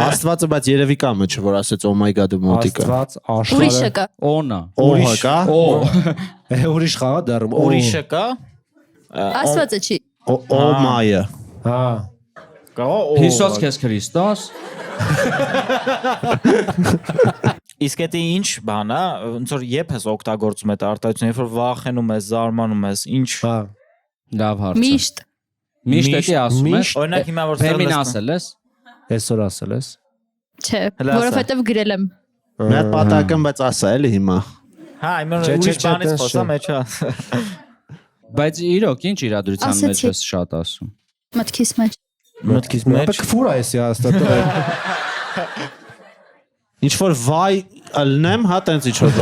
Աստվածը բայց երևի կա մը, չէ՞ որ ասեց oh my god-ը մոտիկա։ Աստված Ուրիշը աշխարհը կա։ On-ա։ Ուրիշ կա։ ուրիշ խաղա դառում Ուրիշը կա։ Աստվածը չի։ Oh my-ը։ հա Կա Հիսոս քեզ Քրիստոս։ Իսկ դա ինչ բան է, ոնց որ երբ ես օգտագործում այդ արտահայտությունը, երբ որ վախենում ես, զարմանում ես, ինչ։ հա Լավ հարց։ Միշտ։ Միշտ էի ասում ես։ Օրինակ հիմա որ Ֆեմին սրան ասել ես։ այսօր ասել ես Չէ, Հլա ասա։ որովհետև գրել եմ։ Մի հատ պատահական բայց ասա էլի հիմա։ Հա, իմը Չէ, ուրիշ չէ, բանից տես խոսա շո։ մեջա։ Բայց իրոք ինչ իրադրության մեջ Ասեցի։ ես շատ ասում։ Մտքիս մեջ։ մտքից մի հատ քֆուր այս է հաստատ Ինչ որ վայ ըլնեմ, հա, տենց ինչ որ։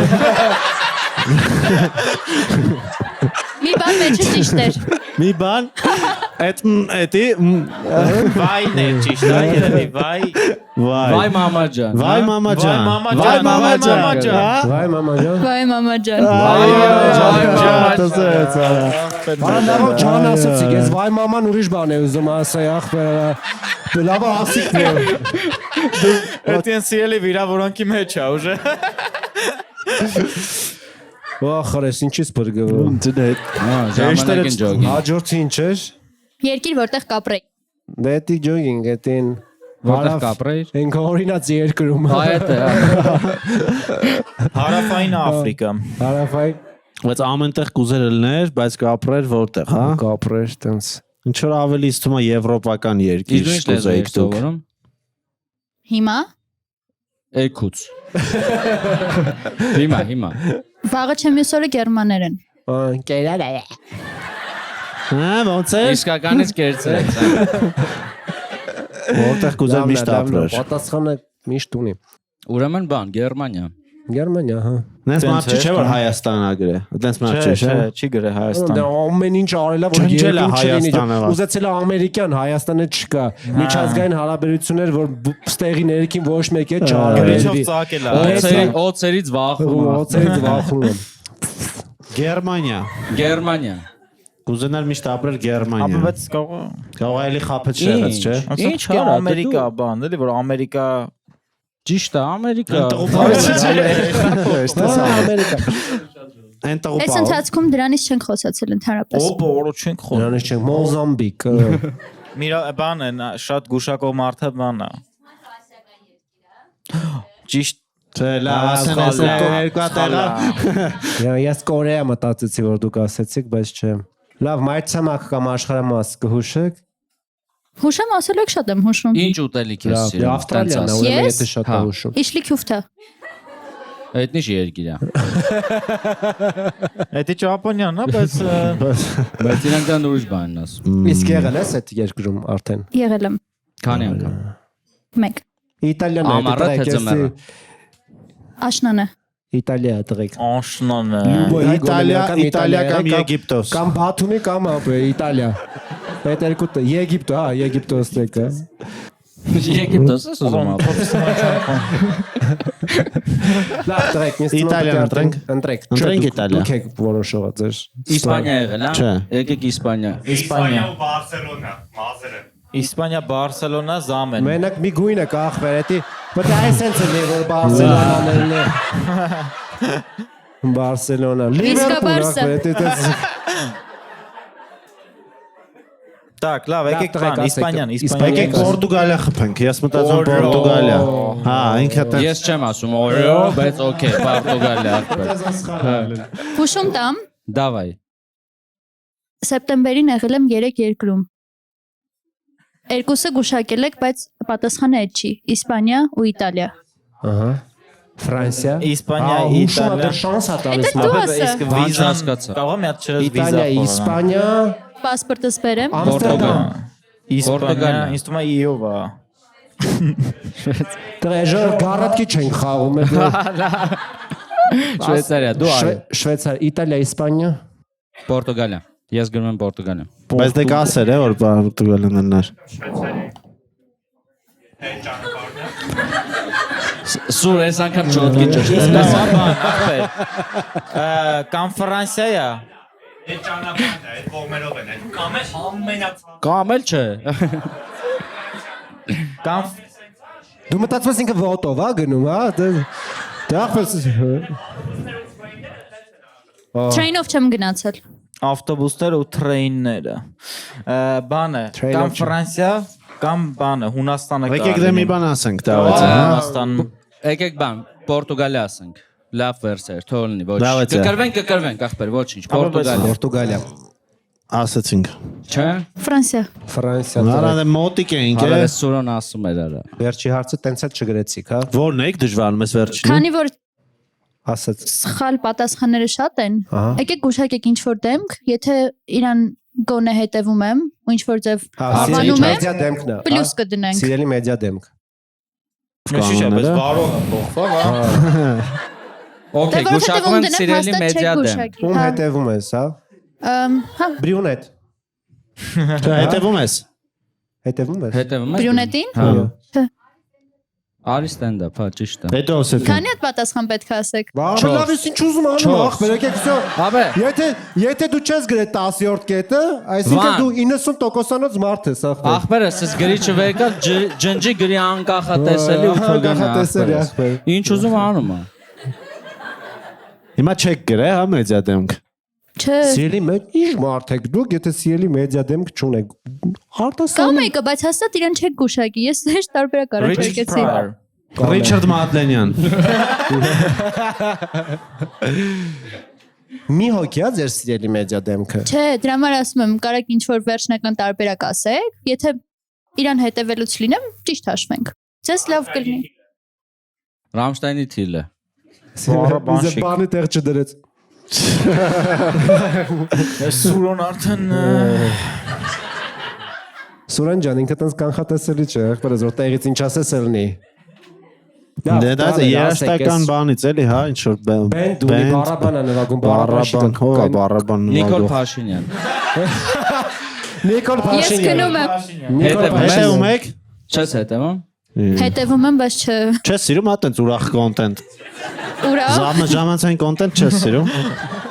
Մի բան մեջը ճիշտ էր։ Մի բան էդի Վայն է ճիշտ, դա երևի վայ։ վայ։ Վայ մամա ջան։ Վայ մամա ջան։ Վայ մամա ջան։ վայ մամա ջան Վայ մամա ջան։ Արա լավ ջան ասեցի ես վայ մաման ուրիշ բան է ուզում ասay ախպերը լավ ասիքն է Դա սիրելի վիրավորանքի մեջ է ուժը։ Ախրես ինչից բրգվում Հա, ժամանակին ջոգին։ հաջորդը ինչ էր Երկիր որտեղ կապրեի։ դետի ջոգինգ էտին Որտեղ կապրեիր։ ինքը օրինաց երկրում Հայ է։ Հարավային Աֆրիկա։ հարավայ Բայց ամենտեղ կուզեր ելներ, բայց կապրեր որտեղ, հա։ կապրեր տենց Ինչ որ ավելի իստում է եվրոպական երկիր Իսկ ինչ լեզու եք սովորում։ Հիմա Էքուց։ Հիմա։ վաղը չեմ ես օրը գերմաներեն։ կերալ Հա, ոնց է։ Իսկականից կերծրեց։ Որտեղ կուզեր միշտ ապրեր։ պատասխանը միշտ ունի Ուրեմն բան, Գերմանիա։ Գերմանիա հա Նենց մարդ չէ որ Հայաստանն ա գրե։ Դենց մարդ չէ։ Չի գրե Հայաստան։ Դա ամեն ինչ արելա որ Ջնջել է երկրում չլինի Հայաստանը, հա։ ուզեցել է ամերիկյան Հայաստանը չկա միջազգային հարաբերություններ որ ստեղի ներքին ոչ մեկ է Գրիչով չարել ծակել է։ Օծերից վախում։ ոցերից վախում եմ Գերմանիա։ Գերմանիա։ Կուզենար միշտ ապրել Ապա Գերմանիա։ բայց կարող է։ Կարող է էլի խափեց շեղեց, չէ։ Ինչ Ինչ արա, Ամերիկա դու- բան, էլի որ Ամերիկա Ճիշտ է, Ամերիկա։ Ամերիկա Այն տղու Այս բա։ ընթացքում դրանից չենք խոսացել ընդհանրապես։ Օպա օրոք չենք խոսում։ Նրանից չենք Մոզամբիկ Միրա բան է, շատ գուշակող մարդը բան է։ Ճիշտ Չէ, լավ, ասեն երկու տեղա։ ես Կորեա մտածեցի որ դուք ասեցիք բայց չէ լավ մայրցամաք կամ աշխարհամաս կհուշեք Հուշեմ ասել եք շատ եմ հուշում։ Ինչ ուտելիք ես լավ սիրում։ Ավստրալիան տենց ուրեմն Ես? եթե շատ Հա։ հուշում Իշլի քյուֆթա։ ասում։ Այդ ինչ երկիր է։ Դա Ճապոնիան է, բայց Բայց իրանք դա ուրիշ բան են ասում։ իսկ եղել ես այդ երկրում արդեն Եղել եմ Քանի անգամ։ մեկ։ Իտալիան է Ամառը թե ձմեռը։ Աշնանը։ Իտալիա դրեք անշնան է։ Իտալիա կամ Եգիպտոս։ կամ Բաթումի կամ ապե Իտալիա այդ երկու Եգիպտո հա Եգիպտոս դեկա Եգիպտոս ես ուզում ապրել։ Լավ, դրեք, ինձ Իտալիան ընտրենք։ Ընտրեք։ Ընտրենք Իտալիա։ Դուք եք որոշողը ձեր։ Իսպանիա եղել, Չէ։ հա։ Եկեք Իսպանիա։ Իսպանիա ու Բարսելոնա, մազերը։ Իսպանիա, Բարսելոնա, Զամեն։ Մենակ մի գույնը կախվեր, էտի։ Բայց այսպես է որ Բարսելոնան է։ Բարսելոնա։ Լիվերպուլ ախվեր, էտի։ Так, լավ, եկեք տղեկ, բան, Իսպանիան, Եկեք Պորտուգալիա խփենք։ Ես մտածում եմ Պորտուգալիա։ Հա, ինքը դա Ես չեմ ասում օրո, բայց օքեյ, Պորտուգալիա ախպեր։ Հուշում տամ, Դավայ։ սեպտեմբերին եղել եմ 3 երկրում։ Երկուսը գուշակել եք, բայց պատասխանը այդ չի։ Իսպանիա ու Իտալիա։ Ահա։ Ֆրանսիա։ Իսպանիա, Իտալիա։ Իտալիա։ Շանս է տալիս։ Դա դու ասա։ Իսկ Բան վիզան չհասկացա։ կարող եմ մի հատ չես վիզա Իտալիա, խորան։ Իսպանիա, Պասպորտս բերեմ։ Ամստերդամ։ Իսպանիա, ինձ թվում է Իովա։ Տրեժոր գարատկի չենք խաղում։ Շվեյցարիա, դու արի։ Շվեյցարիա, Իտալիա, Իսպանիա։ Պորտուգալիա։ Ես գրում եմ Պորտուգալիա։ բայց դե կասեր է որ Պորտուգալիան ունենար։ Այդ ճանապարհն է։ Սուր ես անգամ ճոտկի ճշտ։ Իսկ բան, ախպեր։ Կամ Ֆրանսիա։ Այդ ճանապարհն է, այդ կողմերով են, այդ կամ է ամենացած։ Կամ էլ չէ։ Կամ Դու մտածում ես ինքը ոտով է գնում, հա։ Դա ախպես։ Train-ով չեմ գնացել։ ավտոբուսները ու տրեյնները։ Բանը, Train-ով կամ չէ։ Ֆրանսիա, կամ բանը, Հունաստանը։ Եկեք դե մի բան ասենք դավաց։ Հունաստան։ Եկեք բան, Պորտուգալիա ասենք։ Լավ վերսեր, թողնի, ոչ։ Լավ է, ձե։ Կկրվենք, ախպեր, ոչինչ, Պորտուգալիա։ Պորտուգալիա։ Ասացինք։ Չէ։ Ֆրանսիա։ Ֆրանսիա։ Արա դե մոտիկ էինք է։ Հավես Սուրոն ասում էր արա։ Վերջի հարցը տենց էլ չգրեցիք, հա։ Որն եք դժվարում ես վերջինը։ Քանի որ Ասաց։ սխալ պատասխանները շատ են, Ահա։ եկեք գուշակեք ինչ որ դեմք, եթե իրան գոնե հետևում եմ, ու ինչ որ ձև Հա, հավանում եմ, մեդիա դեմքն է։ պլյուս կդնենք։ Սիրելի մեդիա դեմք։ Շիշա, բայց վարողը փոխվա, հա։ Okay, Դե գուշակում ենք սիրելի մեդիա դեմ։ Ում հետևում ես, հա։ Հա, Բրյունետ։ Դա հետևում ես։ Հետևում ես։ Հետևում եք։ բրյունետին։ Հա։ Արի ստենդափ, հա, ճիշտ է։ Հետո ասեք։ Քանի հատ պատասխան պետք է ասեք։ Բա լավ ես ինչ ուզում անում, Չորս։ ախ, եկեք վсё։ Աբե, Եթե դու չես գրել 10-րդ կետը, այսինքն Վան։ դու 90%-անոց մարդ ես, ախ։ ախպերս ես գրիչը վեկա ջնջի գրի անկախատեսելի ու թողանա Անկախատեսելի, ախպեր։ Ինչ ուզում անում է։ Հիմա չեք գրե, հա, մեդիա դեմք։ Չէ։ Սիրելի ինչ մարդ եք դուք, եթե սիրելի մեդիա դեմք չունեք։ Կամ Արտասան։ եկը, բայց հաստատ իրան չեք գուշակի։ Ես հեշտ տարբերակ առաջարկեցի։ Ռիչարդ Մադլենյան։ Մի հոգի է ձեր սիրելի մեդիա դեմքը։ Չէ, դրա համար ասում եմ, կարեք ինչ որ վերջնական տարբերակ ասեք, եթե իրան հետևելուց լինեմ, ճիշտ հաշվենք։ Ձեզ լավ կլինի։ Ռամշտայնի թիլը։ Իզե բանի տեղ չդրեց։ Սուրոն արդեն Սուրեն ջան, ինքը տենց կանխատեսելի չէ, ախպերս որ տեղից ինչ ասես ելնի։ Դե դա երաշտական բանից էլի, հա, ինչ որ Բենդ ունի բարաբան է նվագում, բարաբան, հո, բարաբան Նիկոլ նվագող։ Փաշինյան։ Նիկոլ Ես Փաշինյան։ գնում եմ։ Նիկոլ Հետևում եք։ Չես հետևում։ Հետևում եմ, բայց Չես սիրում հա տենց ուրախ կոնտենտ։ ուրա։ Ժամանցային կոնտենտ չես սիրում։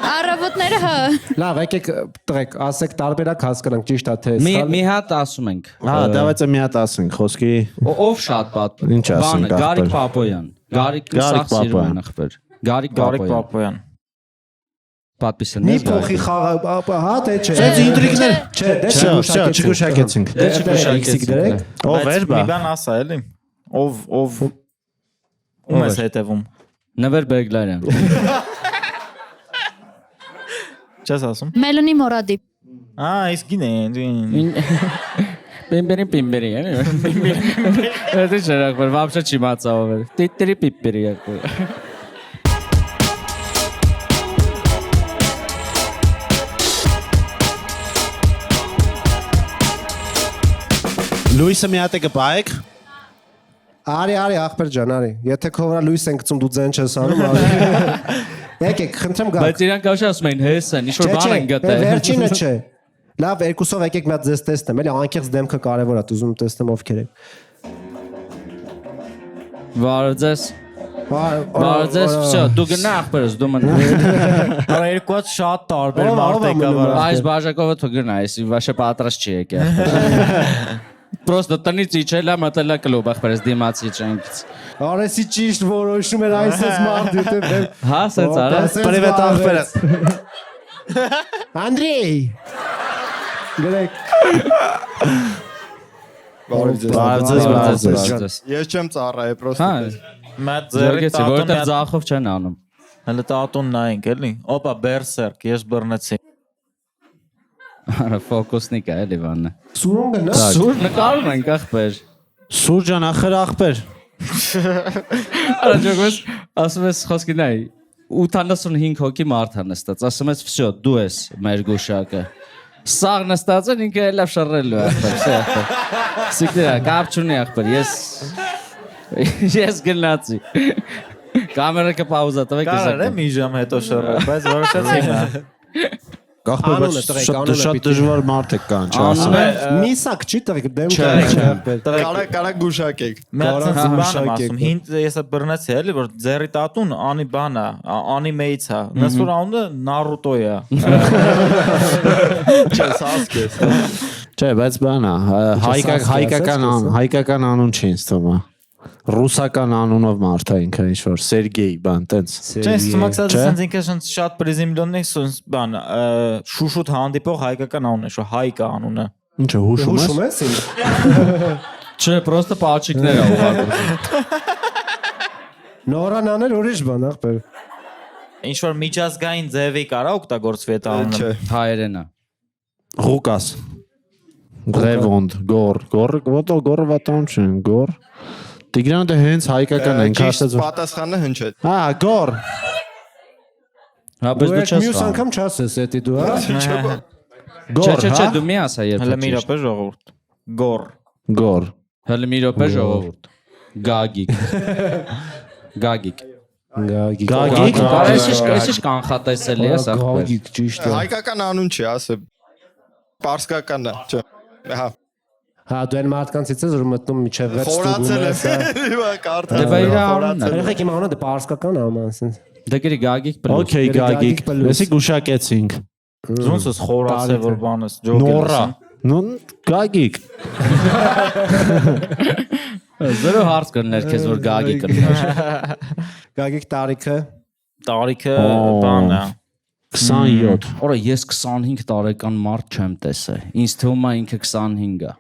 Առավոտները հա։ Լավ, եկեք տղեկ, ասեք տարբերակ հասկանանք ճիշտ է թե Մի հատ ասում ենք։ Հա, դավայց մի հատ ասենք, խոսքի։ Ով շատ պատմում։ Ինչ ասենք, ախպեր։ Գարիկ Պապոյան։ Գարիկ Գարիկ սաղ սիրում Պապոյան։ են ախպեր։ Գարիկ Գարիկ Պապոյան։ Պապոյան։ Պատմիսն մի ես փոխի խաղը, հա թե չէ։ Սենց ինտրիգներ։ Չէ, դե Շա, չգուշակեցինք։ Դե չգուշակեցինք դրեք։ Ով էր բա։ Մի բան ասա, էլի։ Ով ում ես հետևում։ Նվեր Բեգլարյան։ Չես ասում։ Մելանի Մորադի։ Իսկ գինե։ Պիմբերի, Это чарак, вообще չիմացա ով էր։ Տիտերի պիպերի եկու։ Լուիսը մի հատ է կպայեք։ Արի, ախպեր ջան, արի։ Եթե քո վրա լույս ենք գցում, դու ձեն չես անում, արի։ Եկեք, խնդրեմ գա։ Բայց իրանք ոչ ասում են հես են, ինչ որ բան են գտել։ Վերջինը չէ։ Լավ, երկուսով եկեք մի հատ ձեզ տեսնեմ, էլի անկեղծ դեմքը կարևոր է, ուզում տեսնեմ ովքեր եք։ Բարև ձեզ։ Բարև ձեզ, всё, դու գնա ախպերս, դու մնա։ Արա երկու հատ շատ տարբեր մարդ եկա վրա։ Այս բաժակովը դու գնա, այս վաշե պատրաստ չի եկել։ Просто տնից իջել է մտել է կլուբ ախպերս դիմացի չենք։ Արեսի ճիշտ որոշում էր այսպես մարդ դիտել։ Հա, սենց արա։ Պրիվետ ախպերս։ Անդրեյ։ Գրեք։ Բարև ձեզ։ Ես չեմ ծառայել, պրոստը։ Հա, Մատ ձերի ձերգեցի, որտեղ ձախով չեն անում։ հələ տատուն նայենք էլի։ Օպա բերսերկ, ես բռնեցի։ Արա ֆոկուսնիկ է էլի վաննը։ Սուրուն գնա։ Սուր նկարում ենք ախպեր։ Սուրջան ախր ախպեր։ Արա ջոգոս, ասում ես խոսքի նայ, 85 հոգի մարդ է նստած, ասում ես всё, դու ես մեր գուշակը։ Սաղ նստած են ինքը լավ շռելու է ախպեր, всё ախպեր։ Սիկտերա, կապ չունի ախպեր, ես գնացի։ Կամերը կպաուզա տվեք ես Կարար է մի ժամ հետո շռել, բայց որոշեցի հիմա։ Ախպեր, Անունը տղեկ, անունը շատ պիտի- դժվար մարդ եք կան, Անունը չասեմ։ Միսակ չի տղեկ դեմ Կարա գուշակեք։ Մատ Կարա բանը գուշակեք, ասում, հինտ ես բռնեցի էլի, որ ձերի տատուն անի բանա, անիմեից է։ Նես որ անունը Նարուտո է։ Չէ, սասկես։ Չէ, բայց բան է, հայկական անուն չի ինձ թվում։ Ռուսական անունով մարդ է ինքը ինչ-որ Սերգեյ բան, տենց։ Չէ, ստմակսած ասենց ինքը շատ պրիզիմլոնն է, բան, շուշուտ հանդիպող հայկական անուն է, շո հայկա անունը։ Ինչը հուշում ես։ Հուշում ես ինձ։ Չէ, պրոստը պաչիկներ է ուղարկում։ Նորան անել ուրիշ բան ախպեր։ Ինչ որ միջազգային ձևի կարա օգտագործվի այդ անունը։ Չէ։ Հայերեն է։ Ղուկաս։ Ռևոնդ, գորը վատան չեն, գոր։ Տիգրանը դե հենց հայկական են, Ճիշտ քաշած։ պատասխանը հնչեց։ Հա, գոր։ Հա, բայց դու չես Մյուս խաղ։ անգամ չասես էդի դու, հա։ Գոր, Չէ, հա։ դու մի ասա երբ Հələ մի րոպե ժողովուրդ։ Գոր։ Գոր։ Հələ մի րոպե ժողովուրդ։ Գագիկ։ Գագիկ։ Գագիկ։ Այս կանխատեսելի է սա։ Գագիկ ճիշտ է։ Հայկական անուն չի, ասե։ Պարսկական է, չէ։ Հա։ Հա դու այն մարդկանցից ես որ մտնում միջև վեց Խորացել ստուգում է։ ես։ Հիմա կարդա։ Դե վայր անունն է։ Երեխեք իմ անունը դե պարսկական է աման ասես։ Դե գրի Գագիկ պլյուս։ Okay, Գագիկ։ Գագիկ Լսի գուշակեցինք։ Ոնց ես խորացել որ բանս ջոկել։ Նորա։ Նո Գագիկ։ Զրո հարց կներ քեզ որ Գագիկ կներ։ Գագիկ տարիքը Տարիքը բան է։ 27։ Օրա ես 25 տարեկան մարդ չեմ տեսել։ Ինձ թվում է ինքը 25 է։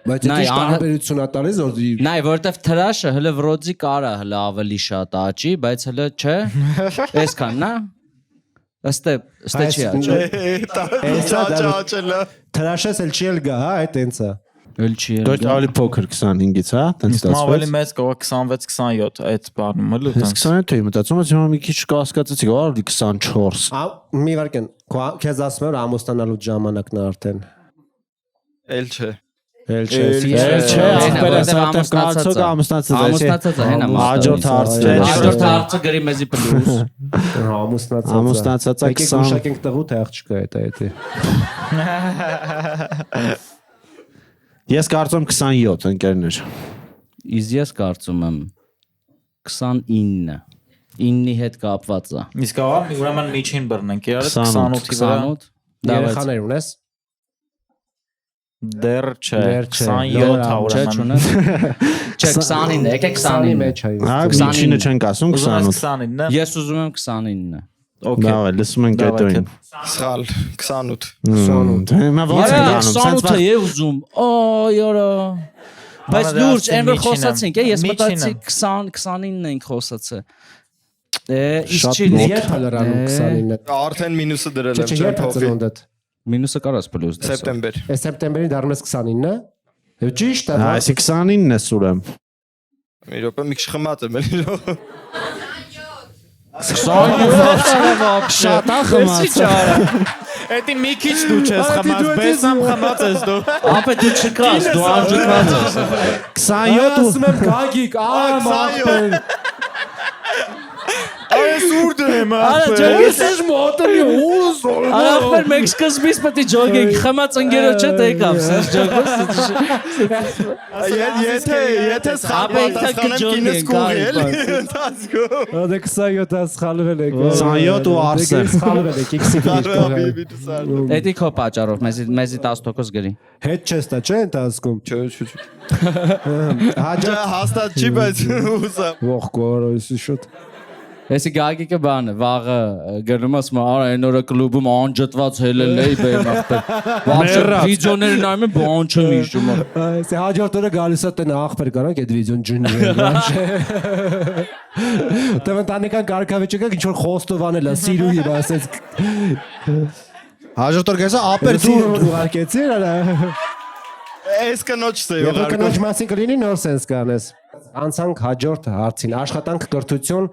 բայց Նայ, ինչ տարբերություն է տալիս որ Նայ, որտեվ թրաշը հələ վրոձի կարա հələ ավելի շատ աճի, բայց հələ չէ։ Այսքան, նա։ Ըստե չի աճի։ Ճաճաճելա։ թրաշես էլ չի էլ գա, հա, այդ տենց է։ Էլ չի։ Դու ավելի փոքր 25-ից, հա, տենց Իսկ ավելի ստացվեց։ մեծ կողա 26-27 այդ բանում էլի Ես 27 էի մտածում, ես հիմա մի քիչ կասկածեցի, գար 24։ Մի վարքեն, քեզ ասում եմ որ ամուսնանալու ժամանակն է արդեն։ Էլ չէ։ Էլ չէ։ Չէ, ախպերս արդեն կարծոք ամուսնացած է։ Ամուսնացած է, հենա Հաջորդ հարցը։ Հաջորդ հարցը գրի մեզի պլյուս։ Ամուսնացած։ Ամուսնացած է Եկեք 20։ ուշակենք տղու թե աղջկա է դա։ Ես կարծում 27 ընկերներ։ Իսկ ես կարծում եմ 29։ 9-ի հետ կապված է։ Իսկ ահա ուրեմն միջին բռնենք իրար 28, 28-ի վրա 28։ Դա Երեխաներ ունես։ դեռ չէ Դեռ չէ, 27-ա չէ ուրեմն չունես։ Չէ 29, եկեք 20-ի 29։ մեջ է։ Հա, 29 միջինը չենք ասում ուզում ես 28։ 29-ն է Ես ուզում եմ 29-ը։ օքեյ Լավ է, լսում ենք այդ օին։ Սխալ 28։ Հիմա ո՞նց Արա ենք անում։ 28-ը է ուզում։ Օ, յորա։ Բայց Մանա, լուրջ, դե այն որ միջինը, խոսացինք, ես մտածի միջինը։ 29-ն ենք խոսացել։ Իսկ Շատ չի մոտ։ Երբ է լրանում 29-ը։ Արդեն մինուսը դրել Չէ, եմ, չէ, չեմ երբ է փոխի։ ծնունդդ։ մինուսը կարաս պլյուս դեսա։ Սեպտեմբեր։ Է սեպտեմբերին դառնում ես 29-ը։ Ճիշտ է։ Այսի 29-ն է սուրեմ։ Մի րոպե մի քիչ խմած եմ, էլի։ Շատ ախմած։ Էդի մի քիչ դու չես խմած, բեսամ խմած ես դու։ Ապա դու չկաս, դու անջկված ես։ 27 Ասում եմ Գագիկ, ամ ախպեր։ Այս սուր դրեմ Արա Ես ես մոտենի ուս։ ախպեր մենք սկզբից պետք է ջոգենք, խմած ընկերոջ չէ թե եկավ, սենց ջոգոս։ Եթե սխալ պատասխանեմ կինս կուղի էլի ընթացքում։ Ադե 27-ը սխալվել եք։ 27 ու Արսեն։ Սխալվել եք, x-ը։ Էդի քո պատճառով մեզի 10% գրի։ Հետ չես տա, չէ՞ ընթացքում։ Չէ։ Հաջող Հաստատ չի, բայց ուզա։ ող կորոյսի շուտ։ Էսի գագիկը բանը, վաղը գրում ասում արա այն օրը կլուբում անջտված հելել էի բեմ ախպեր։ Вообще վիդեոները նայում եմ բան չեմ հիշում։ Այս հաջորդ օրը գալիս է տեն ախպեր կարանք այդ վիդեոն ջնջել։ Դե ընտանեկան կարգավիճակը ինչ որ խոստովանել է, սիրուհի ասեց։ Հաջորդ օր գեսա ապեր Դու ուղարկեցի արա։ Այս կնոջ է Եվ կնոջ մասին կլինի նոր սենս կանես։ Անցանք հաջորդ հարցին։ Աշխատանք կրթություն,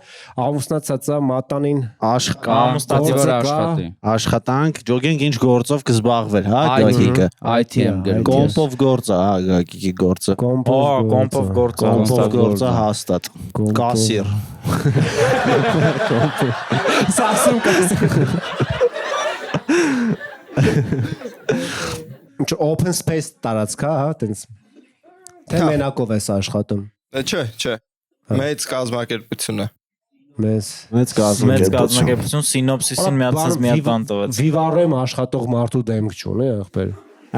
ամուսնացածա մատանին Ամուսնացիվար աշխատի։ Աշխատանք, ջոգենք ինչ գործով կզբաղվել, հա, գագիկը։ ITM գրում։ Կոմպով գործը, հա, գագիկի գործը։ Կոմպով գործը Կոմպով գործը հաստատ։ Կասիր։ Սասում կասի։ Ինչ open space տարածք հա, տենց։ Թե մենակով ես աշխատում։ Չէ։ Մեծ կազմակերպություն է։ Մեծ մեծ կազմակերպություն։ կազմակերպություն սինոպսիսին միացած մի հատ բան տվեց։ Վիվարում աշխատող մարդու դեմք չունի, ախպեր։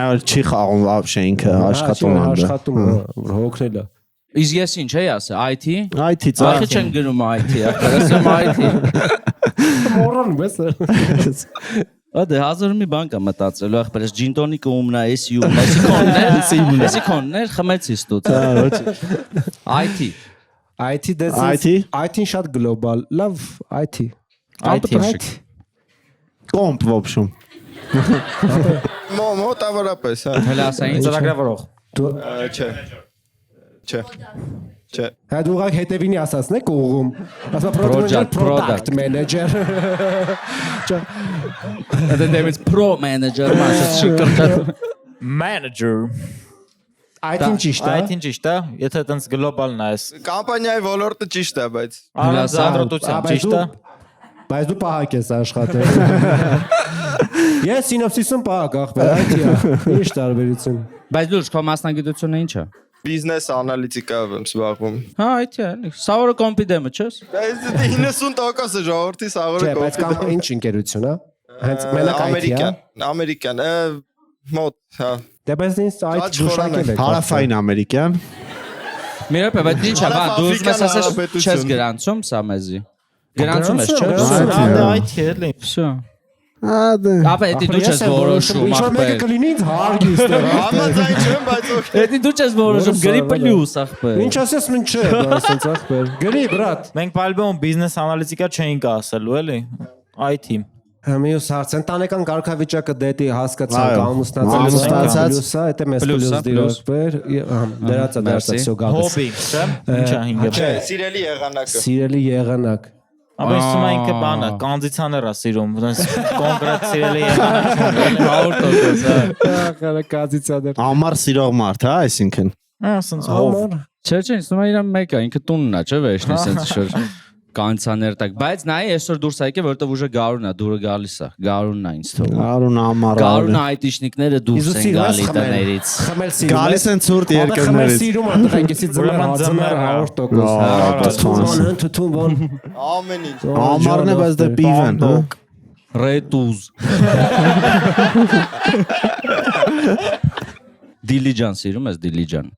Այո, չի խաղում вообще ինքը աշխատում է։ Աշխատում է, որ հոգնել է։ Իսկ ես ինչ էի ասել, IT։ IT Ախի չեն գրում IT, ասեմ IT։ Մորոն ես։ Ադե հազար մի բան կա մտածելու, ախպերս ջինտոնիկը ումնա, էսի ումնա, էսի քոններ, խմեցի ստուց։ IT։ IT դες IT-ն շատ գլոբալ, լավ IT։ IT։ Կոմպ в общем։ Մոտավորապես, հա։ Հələ ասա ինչ։ Ծրագրավորող։ Չէ։ Հա դու ուղղակի հետևինի ասածն եք ուղում։ Ասա product manager։ Դե դեմից pro manager մասը շիկրտա։ Manager։ IT-ն ճիշտ է։ IT-ն ճիշտ է, եթե այտենց գլոբալ նայես։ Կամպանիայի ոլորտը ճիշտ է, բայց Արանդադրության ճիշտ է։ Բայց դու պահակ ես աշխատել։ Ես սինոպսիսում պահակ ախպեր, IT-ա։ Ինչ տարբերություն։ Բայց դու քո մասնագիտությունը ինչ է։ բիզնես անալիտիկայով եմ զբաղվում։ Հա, IT-ը, սավորը կոմպի դեմը չես։ Այս 90% է ժողովրդի սաղորը Չէ, բայց կամ ինչ ընկերություն է։ Հենց մենակ IT-ա։ Ամերիկան, մոտ, հա։ Դե բայց ինձ IT գուշակել եք։ Հարավային ամերիկյան։ Մի րոպե, բայց ինչ է, բան, դու ուզում ես ասես չես գրանցում սա մեզի։ Գրանցում ես, չէ՞։ IT էլի։ Всё։ Ադե։ Ապա էդի դու չես որոշում, Ինչ որ մեկը ախպեր։ կլինի ինձ հարգիստ է։ Համաձայն չեմ, բայց օքեյ։ Էդի դու չես որոշում, գրի պլյուս, ախպեր։ Ինչ ասես մեն չէ, ասենց ախպեր։ Գրի, բրատ։ Մենք բալբոն բիզնես անալիտիկա չէինք ասելու, էլի։ IT։ Մյուս հարց, ընտանեկան կարգավիճակը դետի հասկացանք Այո, ամուսնացած ամուսնացած, պլյուսա, դա մեզ պլյուս, պլյուս դիրակվեր, դրածա всё գալիս։ Հոբի, չէ՞։ Ինչա 5-ը։ Չէ, սիրելի եղանակը։ Սիրելի եղանակ։ Ապա ինձ ինքը բանը, կոնդիցիոներ է սիրում, ոնց կոնկրետ սիրելի եղանակ 100%, հա։ Ախարա կազիցիաներ։ Ամառ սիրող մարդ, հա, այսինքն։ ասենց հով։ Չէ, ինձ թվում է իրան մեկը, ինքը տունն է, չէ՞ վերջնի սենց շուտ։ Կանցաներ տակ, բայց նայ այսօր դուրս եկե, որովհետև ուժը գարուն է, դուրը գալիս է, գարունն է ինձ թվում։ Արուն ամառ։ Գարունը այտիշնիկները դուրս են գալի տներից։ Խմել սիրում։ Գալիս են ցուրտ Խմել երկրներից։ սիրում է, տղեկեցի ձմեռ 100%։ Թթուն Ամեն ինչ։ Ամառն է, բայց դե պիվեն, հա։ Ռետուզ։ Դիլիջան սիրում ես դիլիջան։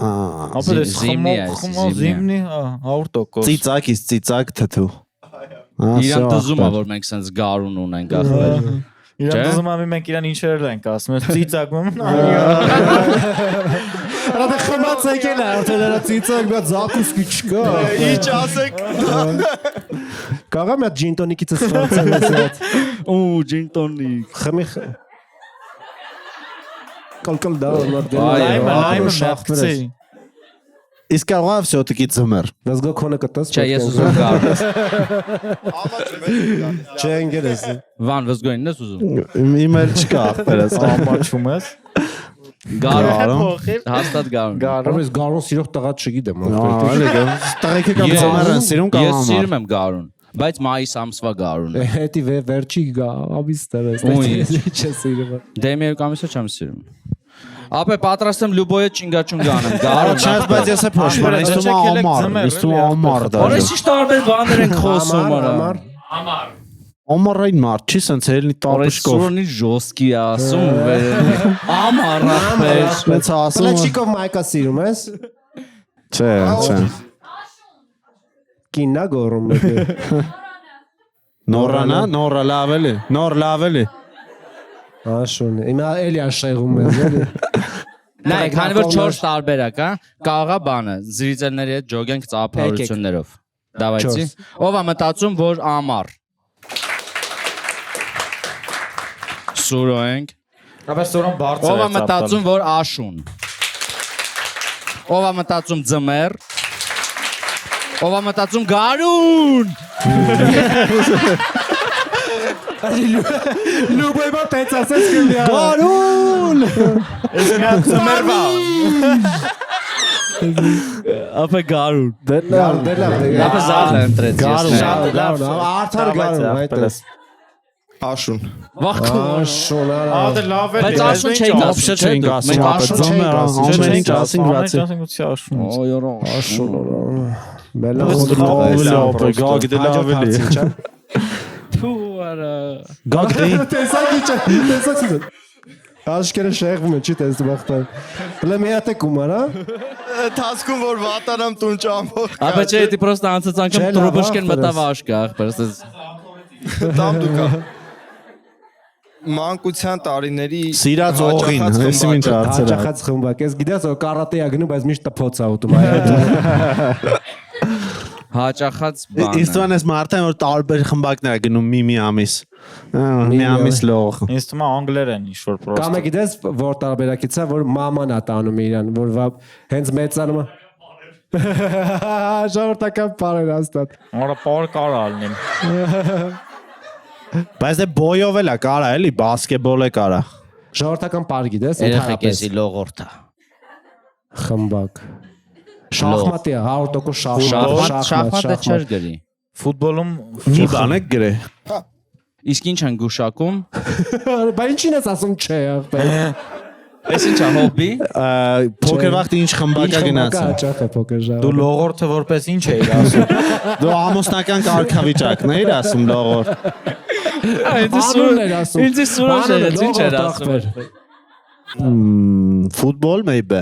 Ապա դες Զիմնի է, զիմնի 100%։ Ծիծակից ծիծակ թթու։ Իրան դզում է, որ մենք սենց գարուն ունենք ախպեր։ Իրան դզում ամի մենք իրան ինչեր ենք ասում, ես ծիծակում։ Ահա խմած եկել է, արդեն նա ծիծակ մի զակուսկի չկա։ Ինչ ասեք։ Կարա մի ջին տոնիկից սփռացել ես այդ։ Ու ջինտոնիկ։ Խմի կալկալ դա Լայմը շախցի։ Իսկ կարող է всё-таки ձմեռ։ Դասգո քոնը կտած։ Չէ, ես ուզում գարուն։ Չէ, ինգերես։ Վան, վզգոյնն ես ուզում։ Իմ էլ չկա ախպերս։ Ամաչում ես։ Գարուն։ Հաստատ գարուն։ Բայց գարուն սիրող տղա չգիտեմ։ Այո, տղեկը կամ ձմեռ են սիրում կամ Ես ամառ։ սիրում եմ գարուն։ Բայց մայիս ամսվա գարուն է։ Հետի վերջի ամիսներ Ույ։ չես իրը։ Դե մի երկու ամիսը չեմ սիրում։ Ապե պատրաստ եմ Լյուբոյը չինգաչունգ անեմ։ Գարուն։ Չես բայց ես է փոշման, ինձ թվում է ամառ, ինձ թվում է ամառ դա։ Որը շիշ տարբեր բաներ են խոսում արա։ Համար։ Ամառային մարդ չի սենց ելնի տապշկով։ Օրեսուրնի ժոսկի ասում վերել։ Ամառախպեր։ Սենց ասում։ Պլաչիկով մայկա սիրում ես։ Չէ, չէ։ Կիննա գորում է։ Նորանա, նորա լավ էլի, նոր լավ էլի։ Աշուն, իմա էլի աշեղում ես, էլի։ Նայ, քանի որ 4 տարբերակ, հա, կարողա բանը, զրիցելների հետ ջոգենք ծափարություններով։ Դավայցի։ Ով է մտածում, որ ամառ։ Սուրոենք։ Ապա սորոն բարձր Ով է մտածում, որ աշուն։ Ով է մտածում ձմեռ։ Ով է մտածում գարուն։ Լուբոյը տենց ասես կլիա։ Գարուն։ Ես մի հատ ծմեր բա։ Ապա գարուն։ Դելա։ Ապա զարը ընտրեց ես։ Լավ, արդար գարուն այդպես։ Աշուն։ Աշուն, արա։ Ադե լավ է։ Բայց աշուն չէինք ասում, Ապշե չենք ասում, Մենք ապա աշուն ձմեռ ամեն ինչ ասենք վրացի։ աշուն։ Օյորո։ Աշուն, Բելա Ապա գագ դե լավ էլի։ Թուարա։ Գագ դե Տեսակի։ Աշկերը շեղվում է, չի տեսնում ախտար։ Բլե մի հատ է կումարա։ Տասկում որ վատանամ տուն ճամփող։ Ապա չէ, դի պրոստը անցած անգամ տրուբուշկեն մտավ աշկա, ախպերս։ Տամ դուկա։ Մանկության տարիների Սիրած օղին, հեսի ինչ հարցեր։ Հաճախած խմբակ, ես գիտես որ կարատե ա գնում, բայց միշտ տփոց ա ուտում այո։ Հաճախած բան։ Իսկ դու ես մարդը որ տարբեր խմբակներ ա գնում մի ամիս։ Մի ամիս լող։ Ինձ թվում է անգլերեն ինչ որ պրոստը։ Կամ գիտես որ տարբերակից է որ մաման ա տանում իրան, որ հենց մեծանում է։ Ժողովրդական բառեր հաստատ։ Արա պար կարա լինի։ Բայց դե բոյով էլա կարա էլի, բասկետբոլ է կարա։ Ժողովրդական բառ գիտես, Երեխեքեսի լողորթա։ խմբակ։ Շախմատի 100% Շախմատը չեր գրի։ Ֆուտբոլում Մի բան է գրե։ Իսկ ինչ են գուշակում։ Բա ինչին ես ասում չէ, ախպեր։ Էս ինչ է հոբի։ Փոքր վաղ ինչ խմբակ ա գնացել։ Հաճախ է փոքր ժամ։ դու լողորթը որպես ինչ էիր ասում։ Դու ամուսնական կարգավիճակն էիր ասում լողոր։ Անունն էր ասում։ Ինձ սուրոշ էր, ինչ էր ասում։ Ֆուտբոլ maybe։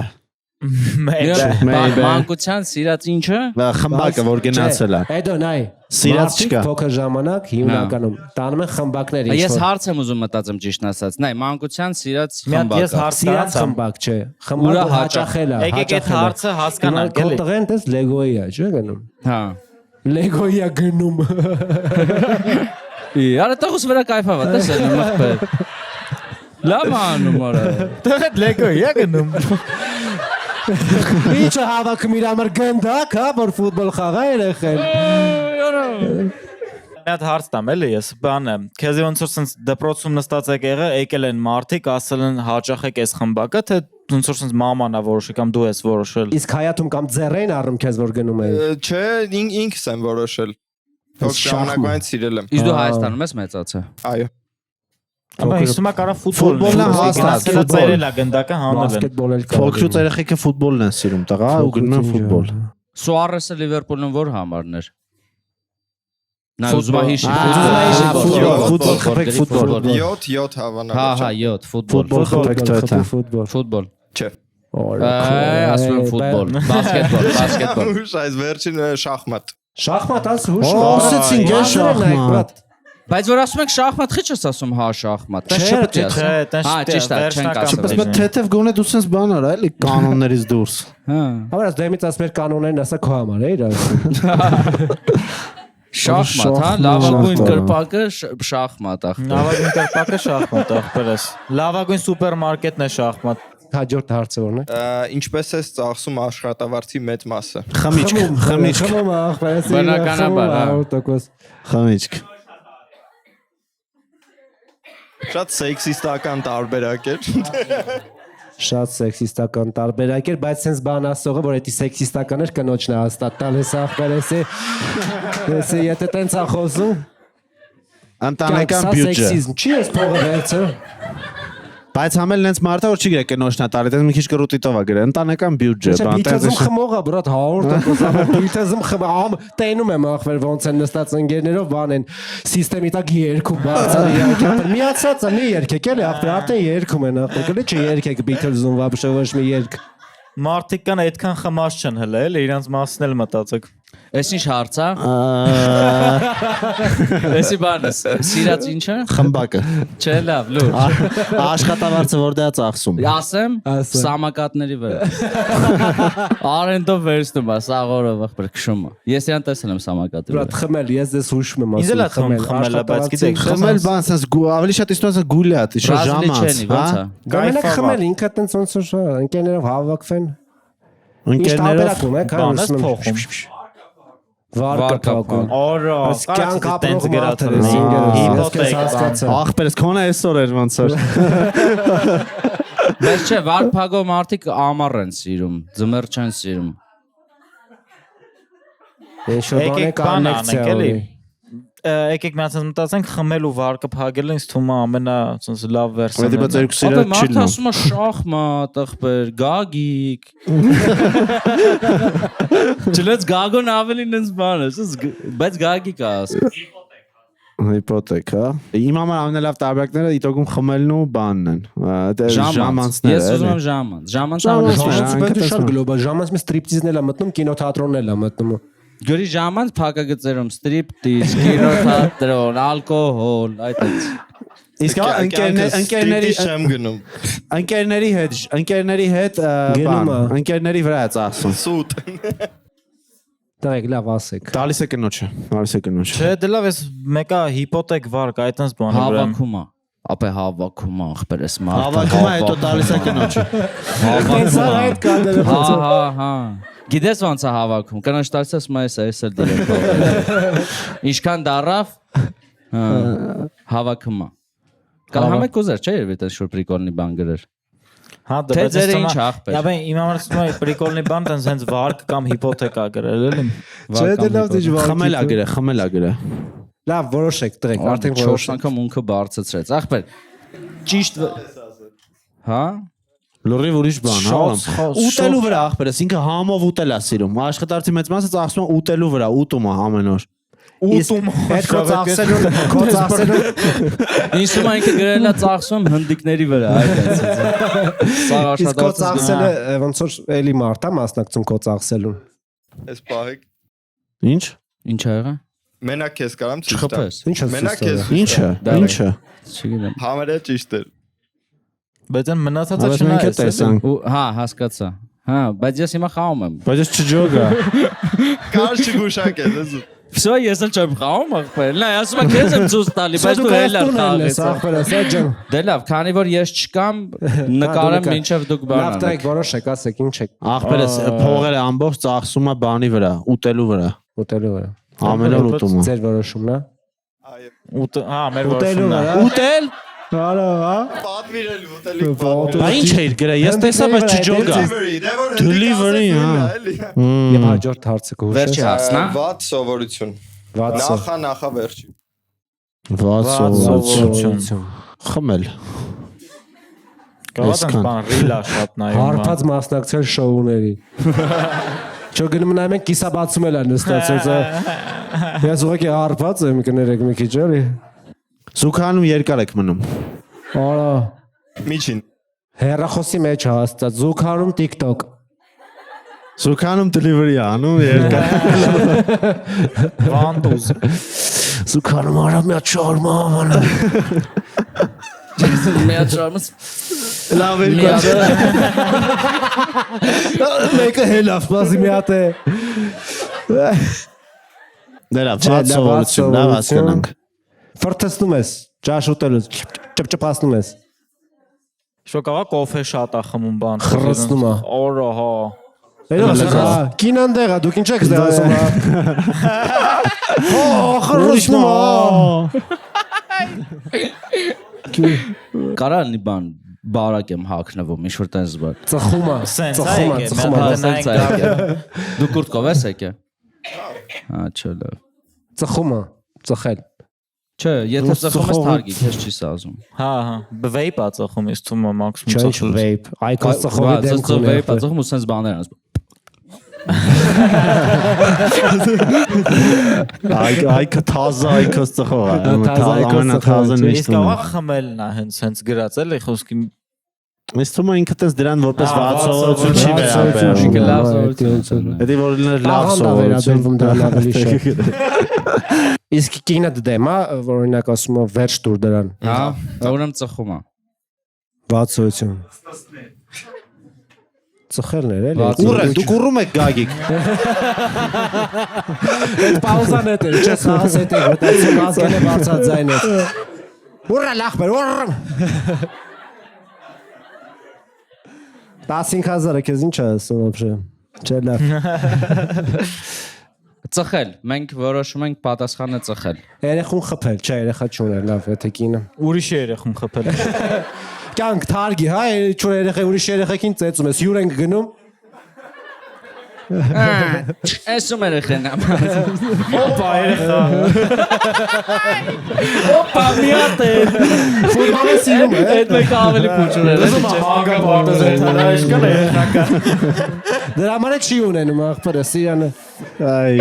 Մանկության սիրած ինչը։ Խմբակը որ գնացել է։ Էդո նայ։ Սիրած չկա։ Փոքր ժամանակ հիմնականում տանում են խմբակներ ինչ Ես որ։ հարց եմ ուզում մտածեմ ճիշտն ասած։ Նայ, մանկության սիրած Մի հատ ես խմբակը։ հարց Սիրած տարածամ։ խմբակ չէ։ Ուրա Խմբակը հաճախել է։ Եկեք այդ հարցը հասկանանք էլի։ Կոտղեն դες լեգոյի է, չէ՞ գնում։ Հա։ Լեգոյի է գնում։ Արա տղուս վրա կայֆավա, տեսել եմ ախպեր։ Լավ անում արա։ Դե լեգո է գնում։ Ինչը հավաքում իր համար գնդակ, հա, որ ֆուտբոլ խաղա երեխեն։ Մի հատ հարց տամ էլի ես, բանը, քեզ ոնց որ sense դպրոցում նստած եկել են մարդիկ, ասել են հաճախեք այս խմբակը, թե ոնց որ sense մաման ա որոշի կամ դու ես որոշել։ Իսկ հայաթում կամ ձեռեն առում քեզ որ գնում է։ Չէ, ինքս եմ որոշել։ Փոքր ժամանակվանից սիրել եմ։ Իսկ դու Հայաստանում ես մեծացել։ Այո։ Աբա իսումա կարա Ֆուտբոլն է հաստատ, ֆուտբոլ ծերել է գնդակը հանել են։ Բասկետբոլ էլ կա։ Փոքրուց երեխեքը ֆուտբոլն են սիրում, տղա, ու գնում են ֆուտբոլ։ Սուարեսը Լիվերպուլն որ համարն էր։ Նա ուզում է հիշի ֆուտբոլ, խփեք ֆուտբոլ։ 7 հավանաբար։ Հա, հա, 7 ֆուտբոլ։ խփեք թեթը։ Ֆուտբոլ։ Ֆուտբոլ։ Չէ։ Ասում եմ ֆուտբոլ, բասկետբոլ, բասկետբոլ։ Ուշ այս վերջին շախմատ։ Շախմատ աս հուշ։ Ասեցինք է շախմատ։ Բայց որ ասում եք շախմատ, քիչ ես ասում հա շախմատ։ Դա Չէ, շփոթի ասում։ չէ, դա Հա, ճիշտ է, չենք ասում։ Բայց մտ թեթև գոնե դու sense բան արա, էլի կանոններից դուրս։ Հա։ Հավաս դեմից ասmer կանոններն ասա քո համար է իր ասում։ Շախմատ, հա, լավագույն կրպակը շախմատ ախպեր։ Լավագույն կրպակը շախմատ ախպերս։ Լավագույն սուպերմարկետն է շախմատ։ Հաջորդ հարցը ո՞րն է։ Ինչպես է ծախսում աշխատավարձի մեծ մասը։ Խմիչք, խմիչք, Խմում ախպերս։ Բնականաբար, հա։ 100%։ խմիչք։ Շատ սեքսիստական տարբերակ է։ Շատ սեքսիստական տարբերակ էր, բայց sense բան ասողը, որ էդի սեքսիստական էր կնոջն է հաստատ տալ էս ախպերեսի։ Էսի եթե տենց է խոսում, Ընտանեկան բյուջե։ սեքսիզմ չի էս փողը վերցը։ Բայց համել նենց մարդը որ չի գրե կնոջնա տարի, դες մի քիչ կրուտիտով է գրել։ Ընտանեկան բյուջե, բան Բիթեզում խմողա, բրատ 100%, բիթեզում խմամ, տենում եմ ախպեր ոնց են նստած ընկերներով, բան են, սիստեմի տակ երգում բարձր երգ։ Միացած է, մի երգեք էլի, ախպեր արդեն երգում են, ախպեր, գլի չի երգեք Beatles-ում вообще ոչ մի երգ։ Մարդիկ կան այդքան խմած չեն հլել, իրանց մասն էլ մտածեք։ Էս ինչ հարց է։ Էսի բանը, սիրած ինչը։ խմբակը։ Չէ, լավ, լուրջ։ Աշխատավարձը որտե է ծախսում։ Ասեմ, սամակատների վրա։ Արենդով վերցնում է, սաղորով ախպեր քշում է։ Ես իրան տեսել եմ սամակատի վրա։ Բրատ խմել, ես դες հուշում եմ Ինձ էլ է խմելը, բայց գիտեք, Խմել բան, sense ավելի շատ իստոնց գուլյատ, իշո ժամանց, հա։ Գամենակ խմել, ինքը տենց ոնց որ ընկերներով հավաքվեն։ Ընկերներով բանս փոխում։ Վարկա փոխում։ Օրա, Կյանք ապրող մարդը գրած։ ինգերս հասկացա։ Ախպերս քոնը այսօր էր ոնց որ։ Բայց չէ, վարփագո մարդիկ ամառ են սիրում, ձմեռ չեն սիրում։ Ինչ որ բան է Եկեք բան կոնեկցիա անենք, էլի։ ունի։ Եկեք միացած մտածենք խմել ու վարկը փակելը ինձ թվում է ամենա ցած լավ վերսիան։ Բայց երկու Ապա սիրած չի մարդը լինում։ ասում է շախմատ, ախպեր, գագիկ։ Չլեց գագոն ավելի նենց բան է, բայց գագիկ է ասում։ Հիպոթեք, հա։ Իմ համար ամենալավ տարբերակները իտոգում խմելն ու բանն են։ Ժամանցները։ Ես ուզում եմ ժամանց։ Ժամանց Ժամանց պետք է շատ գլոբալ, ժամանց մի ստրիպտիզն էլ է մտնում, կինոթատրոնն էլ է մտնում։ Գրի ժամանց փակագծերում ստրիպտիզ, կինոթատրոն, ալկոհոլ, այդպես։ Իսկ ընկերների չեմ գնում։ ընկերների հետ Գնում է։ ընկերների վրա է ծախսում։ Սուտ։ Դայք լավ ասեք։ Տալիս է կնոջը, տալիս է կնոջը։ Չէ, դե լավ, ես մեկա հիպոթեք վարկ, այդտենց բան է վրա։ Հավաքում է։ Ապա հավաքում է, ախպեր էս մարդը։ Հավաքում է, հետո տալիս է կնոջը։ Հեսա այդ կադրը։ Հա։ Գիտես ոնց է հավաքում։ Կնոջ տալիս եմ էս էլ դերել։ Ինչքան դարավ հավաքում է։ Կա համեք ուզեր, չէ՞ երբ այդպես շուտ պրիկոլնի բան գրեր։ Հա, Թե ձերը ինչ ախպեր։ Յա բան իմ համար ասում եմ պրիկոլնի բան տենց հենց վարկ կամ հիպոթեկա գրել էլի։ Չէ, դե լավ դժվար։ Խմել է գրե։ Լավ, որոշեք, տղեկ, արդեն 4 որոշեք։ անգամ ունքը բարձրացրեց։ Ախպեր։ Ճիշտ հա։ Լուրի ուրիշ բան, հա։ Ուտելու վրա ախպերս, ինքը համով ուտել է սիրում։ Աշխատարցի մեծ մասը ծախսում է ուտելու վրա, ուտում է ամեն օր։ Ուտում։ Այդ քո ծախսելուն Ինձ ինքը գրել է ծախսում հնդիկների վրա, այդպես։ Սա իսկ քո աշխատած ծախսելը ոնց որ էլի մարդա մասնակցում քո ծախսելուն։ Էս պահեք։ Ինչ։ Ինչ ա եղա։ Մենակ քեզ կարամ ցույց տամ։ Չխփես։ Ինչ ես Մենակ ցույց քեզ։ Ինչը։ Ինչը։ Չգիտեմ։ Համարը ճիշտ էր։ Բայց այն մնացածը Բայց մենք չնայես։ տեսանք։ Հա, հասկացա։ Հա, բայց ես հիմա խաղում եմ։ Բայց ես չջոգա։ Կար չգուշակ ես ես։ Всё, ես էլ չեմ խաղում, ախպեր։ Լա, ասում եմ քեզ եմ ցույց տալի, բայց դու հելա խաղես։ ախպերը, սա ջան։ Դե լավ, քանի որ ես չկամ, նկարեմ մինչև դուք բան Լավ, տղեկ, անեք։ որոշեք, ասեք, ինչ եք Ախպերս փողերը ամբողջ ծախսում է բանի վրա, ուտելու վրա։ ուտելու վրա։ Ամեն օր ուտում է։ Ձեր որոշումն է։ Հա, մեր Ուտելու որոշումն է։ վրա։ Ուտել։ Արա, հա։ Պատվիրել ուտելի։ Բա ինչ էր գրե, ես տեսա, բայց չջոգա։ Delivery, հա։ Եվ հաջորդ հարցը կհուշես։ Վերջի հարցն է։ Վատ սովորություն։ Վաթսը։ Նախա վերջի։ Վասովություն։ Խմել։ Կարող ենք բան ռիլա շատ նայում։ Հարբած մասնակցել շոուների։ Չո գնում նայում ենք կիսաբացում էլ է նստած, ես ուղղակի հարբած եմ, կներեք մի քիչ էլի։ Զուգանում երկար եք մնում։ Արա, Միջին։ հեռախոսի մեջ հաստատ, զուգանում TikTok։ Զուգանում delivery անում երկար։ Վանդուզ։ Զուգանում արա մի հատ շարմա ավանը։ Միաճամս։ Լավ էր կա։ Մեկը հելավ, բազի մի հատ է։ Դե լավ, վատ սովորություն, լավ հասկանանք։ Ֆրթստում ես, ճաշ ուտելուց, ճպճպացնում ես։ Շոկավա կոֆե շատ է խմում բան։ Խռսնում է։ Օրա, հա։ Էլա, կինան դեղա, դուք ինչ եք դեղ ասում։ Օ, խռսնում է։ Կարա լինի բան, բարակ եմ հագնվում, ինչ որ տենց բան։ Ծխումը, Սենց ծխումը, այգ է, ծխումը։ մեր Սենց այգ։ Դու կուրտկով ես եկե։ Հա, չէ, լավ։ Ծխումը, ծխել։ Չէ, եթե ծխում ես թարգի, քեզ չի սազում։ Հա, վեյպ ա ծխում, իսկ թվում է մաքսիմում Չէ, ծխում։ վեյպ։ Այկոս ծխովի դեմք ունի։ Վեյպ ծխում ու սենց բաներ անց։ Այքը թազա այքոս ծխող է։ Ամենաթազան Իսկ միշտ։ աղա խմելն է հենց գրած էլի խոսքի Ես թվում է ինքը տես դրան որպես վարձողություն չի Վարձողություն վերաբերում։ Լավ սովորություն։ Դա որ լավ Լավ սովորություն։ վերաբերվում դրան ավելի շատ։ Իսկ կինը դեմ է, որ օրինակ ասում է վերջ տուր դրան։ Հա, ուրեմն ծխում է։ Վարձողություն։ Ծխելն էր էլի։ Ուռել, դուք ուռում եք Գագիկ։ Այդ պաուզան է դեր, չես խաղաս հետ եք, մտածում ազգել է բարձած ձայնով։ Ուռել ախպեր, ուռ։ 15000-ը քեզ ինչ է ասում вообще։ Չէ լավ։ Ծխել, մենք որոշում ենք պատասխանը ծխել։ Երեխուն խփել, չէ, երեխա չուներ, լավ, եթե կինը։ ուրիշ երեխում խփել։ Կյանք թարգի, հա, չոր երեխա ուրիշ երեխեքին ծեծում ես, հյուր ենք գնում։ Էսում երեխեն ամ։ Օպա երեխա։ Օպա միատ է։ Ֆուտբոլը սիրում է։ Այդ մեկ ավելի փոչուր է։ Մանգա բարտեզը թարաշկան է երեխա։ Դրա համար է չի ունենում ախպերը, սիրանը։ Այ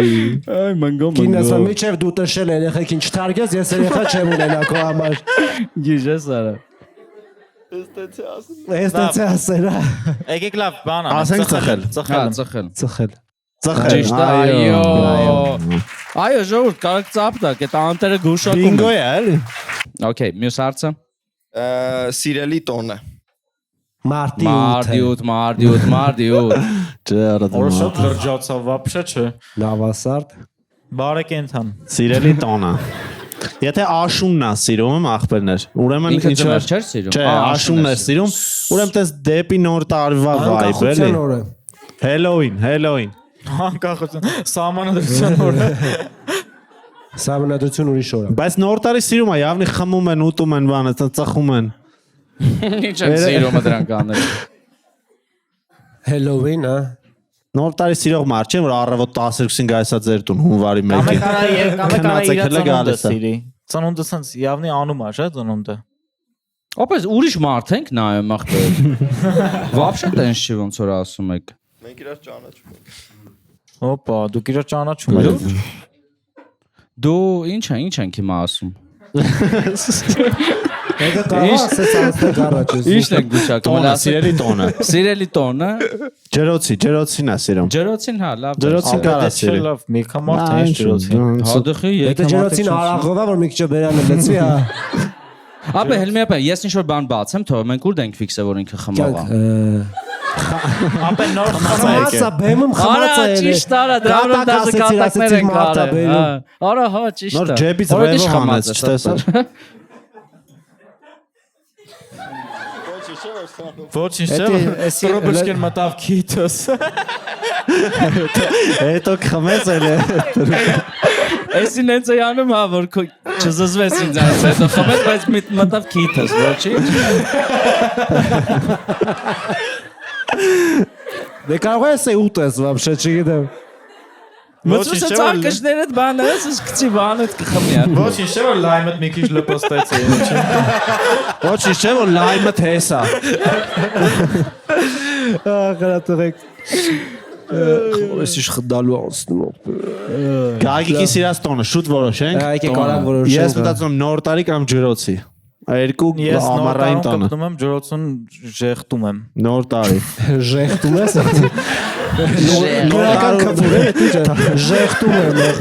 մանգո Կինս ասում միջև դու տշել երեխեքին չթարգես, ես երեխա չեմ ունենա քո համար։ Գիժես արա։ Ես դե ասերա։ Եկեք լավ բան Ասենք ծխել։ Հա, ծխել։ Ծխել։ Ծխել։ Ճիշտ է, այո։ Այո, ժողովուրդ, կարող ծափտակ, այդ անտերը գուշակում։ Բինգո է, էլի։ Okay, մյուս հարցը։ Սիրելի տոնը։ Մարտի 8։ Մարդի 8։ Չէ, արա դու։ Օրսոտ լրջացավ, вообще չէ։ Նավասարդ։ Բարեկենթան։ Սիրելի տոնը։ Եթե աշունն է սիրում ախպերներ, ուրեմն Ինքը ինչ ձմեռ չէր սիրում։ Չէ, աշունն է սիրում, ուրեմն տես դեպի նոր տարվա vibe էլի։ Անկախության օրը։ Halloween։ Անկախություն, սահմանադրության օրը։ Սահմանադրություն ուրիշ օր է։ Բայց նոր տարի սիրում է, явно խմում են, ուտում են, բանը, ծխում են։ Ինչ են սիրում դրանք անել։ Halloween, հա։ Նոր տարի սիրող մարդ չէ, որ առավոտ 12-ին գայս է ձեր տուն հունվարի 1-ին։ Կամեկ Քնած եք, հələ իր գալիս է։ սիրի։ Ծնունդը սենց явно անում է, չէ՞ ծնունդը։ Ապա ուրիշ մարդ ենք նայում ախպեր։ Вообще տենց չի ոնց որ ասում եք։ Մենք իրար ճանաչում ենք։ Օպա, դուք իրար ճանաչում եք։ Դու ինչ ենք հիմա ասում։ Եկա կարող ասես անցնեք առաջ։ Ինչ ենք գուշակում։ Տոնը, սիրելի տոնը։ Սիրելի տոնը։ Ջրոցին է սիրում։ Ջրոցին հա, լավ։ Ջրոցին կարա Չէ, սիրի։ լավ, մի կամարտ է ջրոցի։ Հադխի Եթե ջրոցին արաղովա, որ մի քիչ բերանը լցվի, հա։ Ապա հելմի ապա, ես ինչ որ բան բացեմ, թող մենք ուր դենք ֆիքսը որ ինքը խմող է։ Ապա նոր Խմացա, բեմում խմացա Արա, ճիշտ արա, դրա վրա դասը կատակներ են կարել։ Արա, հա, ճիշտ է։ Նոր ջեբից ռևը հանեց, չտեսար։ Ոչինչ չէ, Ռոբերտսկեն մտավ քիթոս։ Հետո խմեց էլ է։ Էսին հենց է անում հա, որ չզզվես ինձ այս, հետո խմեց, բայց մտավ քիթոս, ոչինչ։ Դե կարող ես ուտես, вообще, չգիտեմ։ Մոծուս է ցարկաշներ այդ բանը, ես քցի բանը կխմի։ Ոչինչ չէ, որ լայմդ մի քիչ լպստեց է։ Ոչինչ չէ, որ լայմը թեսա։ Ախրատեք։ Ես ինչ խդալու անցնում։ Գագիկի սիրած տոնը, շուտ որոշենք։ Եկեք արագ որոշենք։ Ես մտածում եմ նոր տարի կամ ջրոցի։ Երկու Ես ամառային տոնը։ կպտում եմ, ջրոցուն ժեղտում եմ։ Նոր տարի։ Ժեխտում ես։ Նորական քվուր է, դու ժեխտում ես։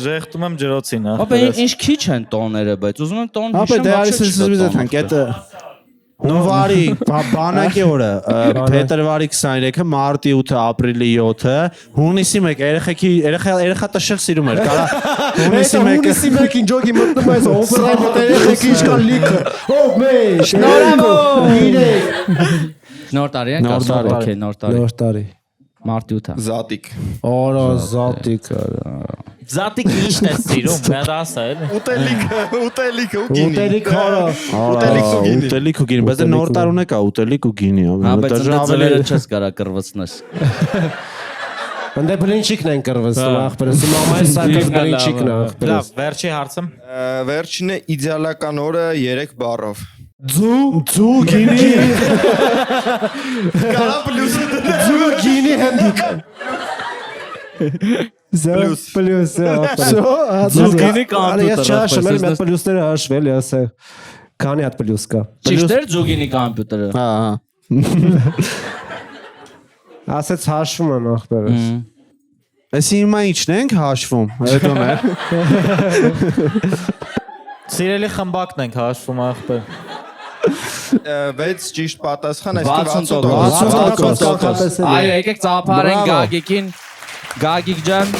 Ժեղտում եմ ջրոցին, հա։ Ապա ինչ քիչ են տոները, բայց ուզում եմ տոն Ապա դե արի սուզիզ ենք, այդ հունվարի բանակի օրը, փետրվարի 23-ը, մարտի 8-ը, ապրիլի 7-ը, հունիսի 1-ը, երեխա տշել սիրում էր, կարա հունիսի 1-ը։ Հունիսի 1-ին ջոգի մտնում ես, օպերայի մոտ երեխեք ինչ կան լիքը։ Ով մեզ։ Նոր տարի ենք ասում, օքեյ, նոր տարի։ Նոր տարի։ Մարտի 8-ը։ Զատիկ։ Արա զատիկ։ Զատիկ ի՞նչն է սիրում, մեր ասա էլի։ Ուտելիքը ու գինի։ Ուտելիք հորը։ Ուտելիք ու գինի, բայց նոր տարուն է կա ուտելիք ու գինի, Հա, բայց դեռ չես կարա կրվացնես։ Ընդ բլինչիկն են կրվստում ախպերս։ Մամայի սակած բլինչիկն է ախպերս։ Լավ, վերջի հարցը։ Վերջինը իդեալական օրը 3 բառով։ Ձու գինի։ Կարա պլյուսը Ձու գինի հանդիկ։ Պլյուս։ Զուգինի կամպյուտերը, Ես չհաշում եմ պես այդ պլյուսները հաշվել, ասա։ Քանի հատ պլյուս կա։ Ճիշտ էր Զուգինի կամպյուտերը։ Հա։ Ասեց հաշվում եմ ախպերս։ Էս հիմա ի՞նչն ենք հաշվում։ Հետոներ։ Սիրելի խմբակն ենք հաշվում ախպեր։ 6 ճիշտ պատասխան, 60%։ Այո, եկեք ծափարենք Գագիկին։ Գագիկ ջան։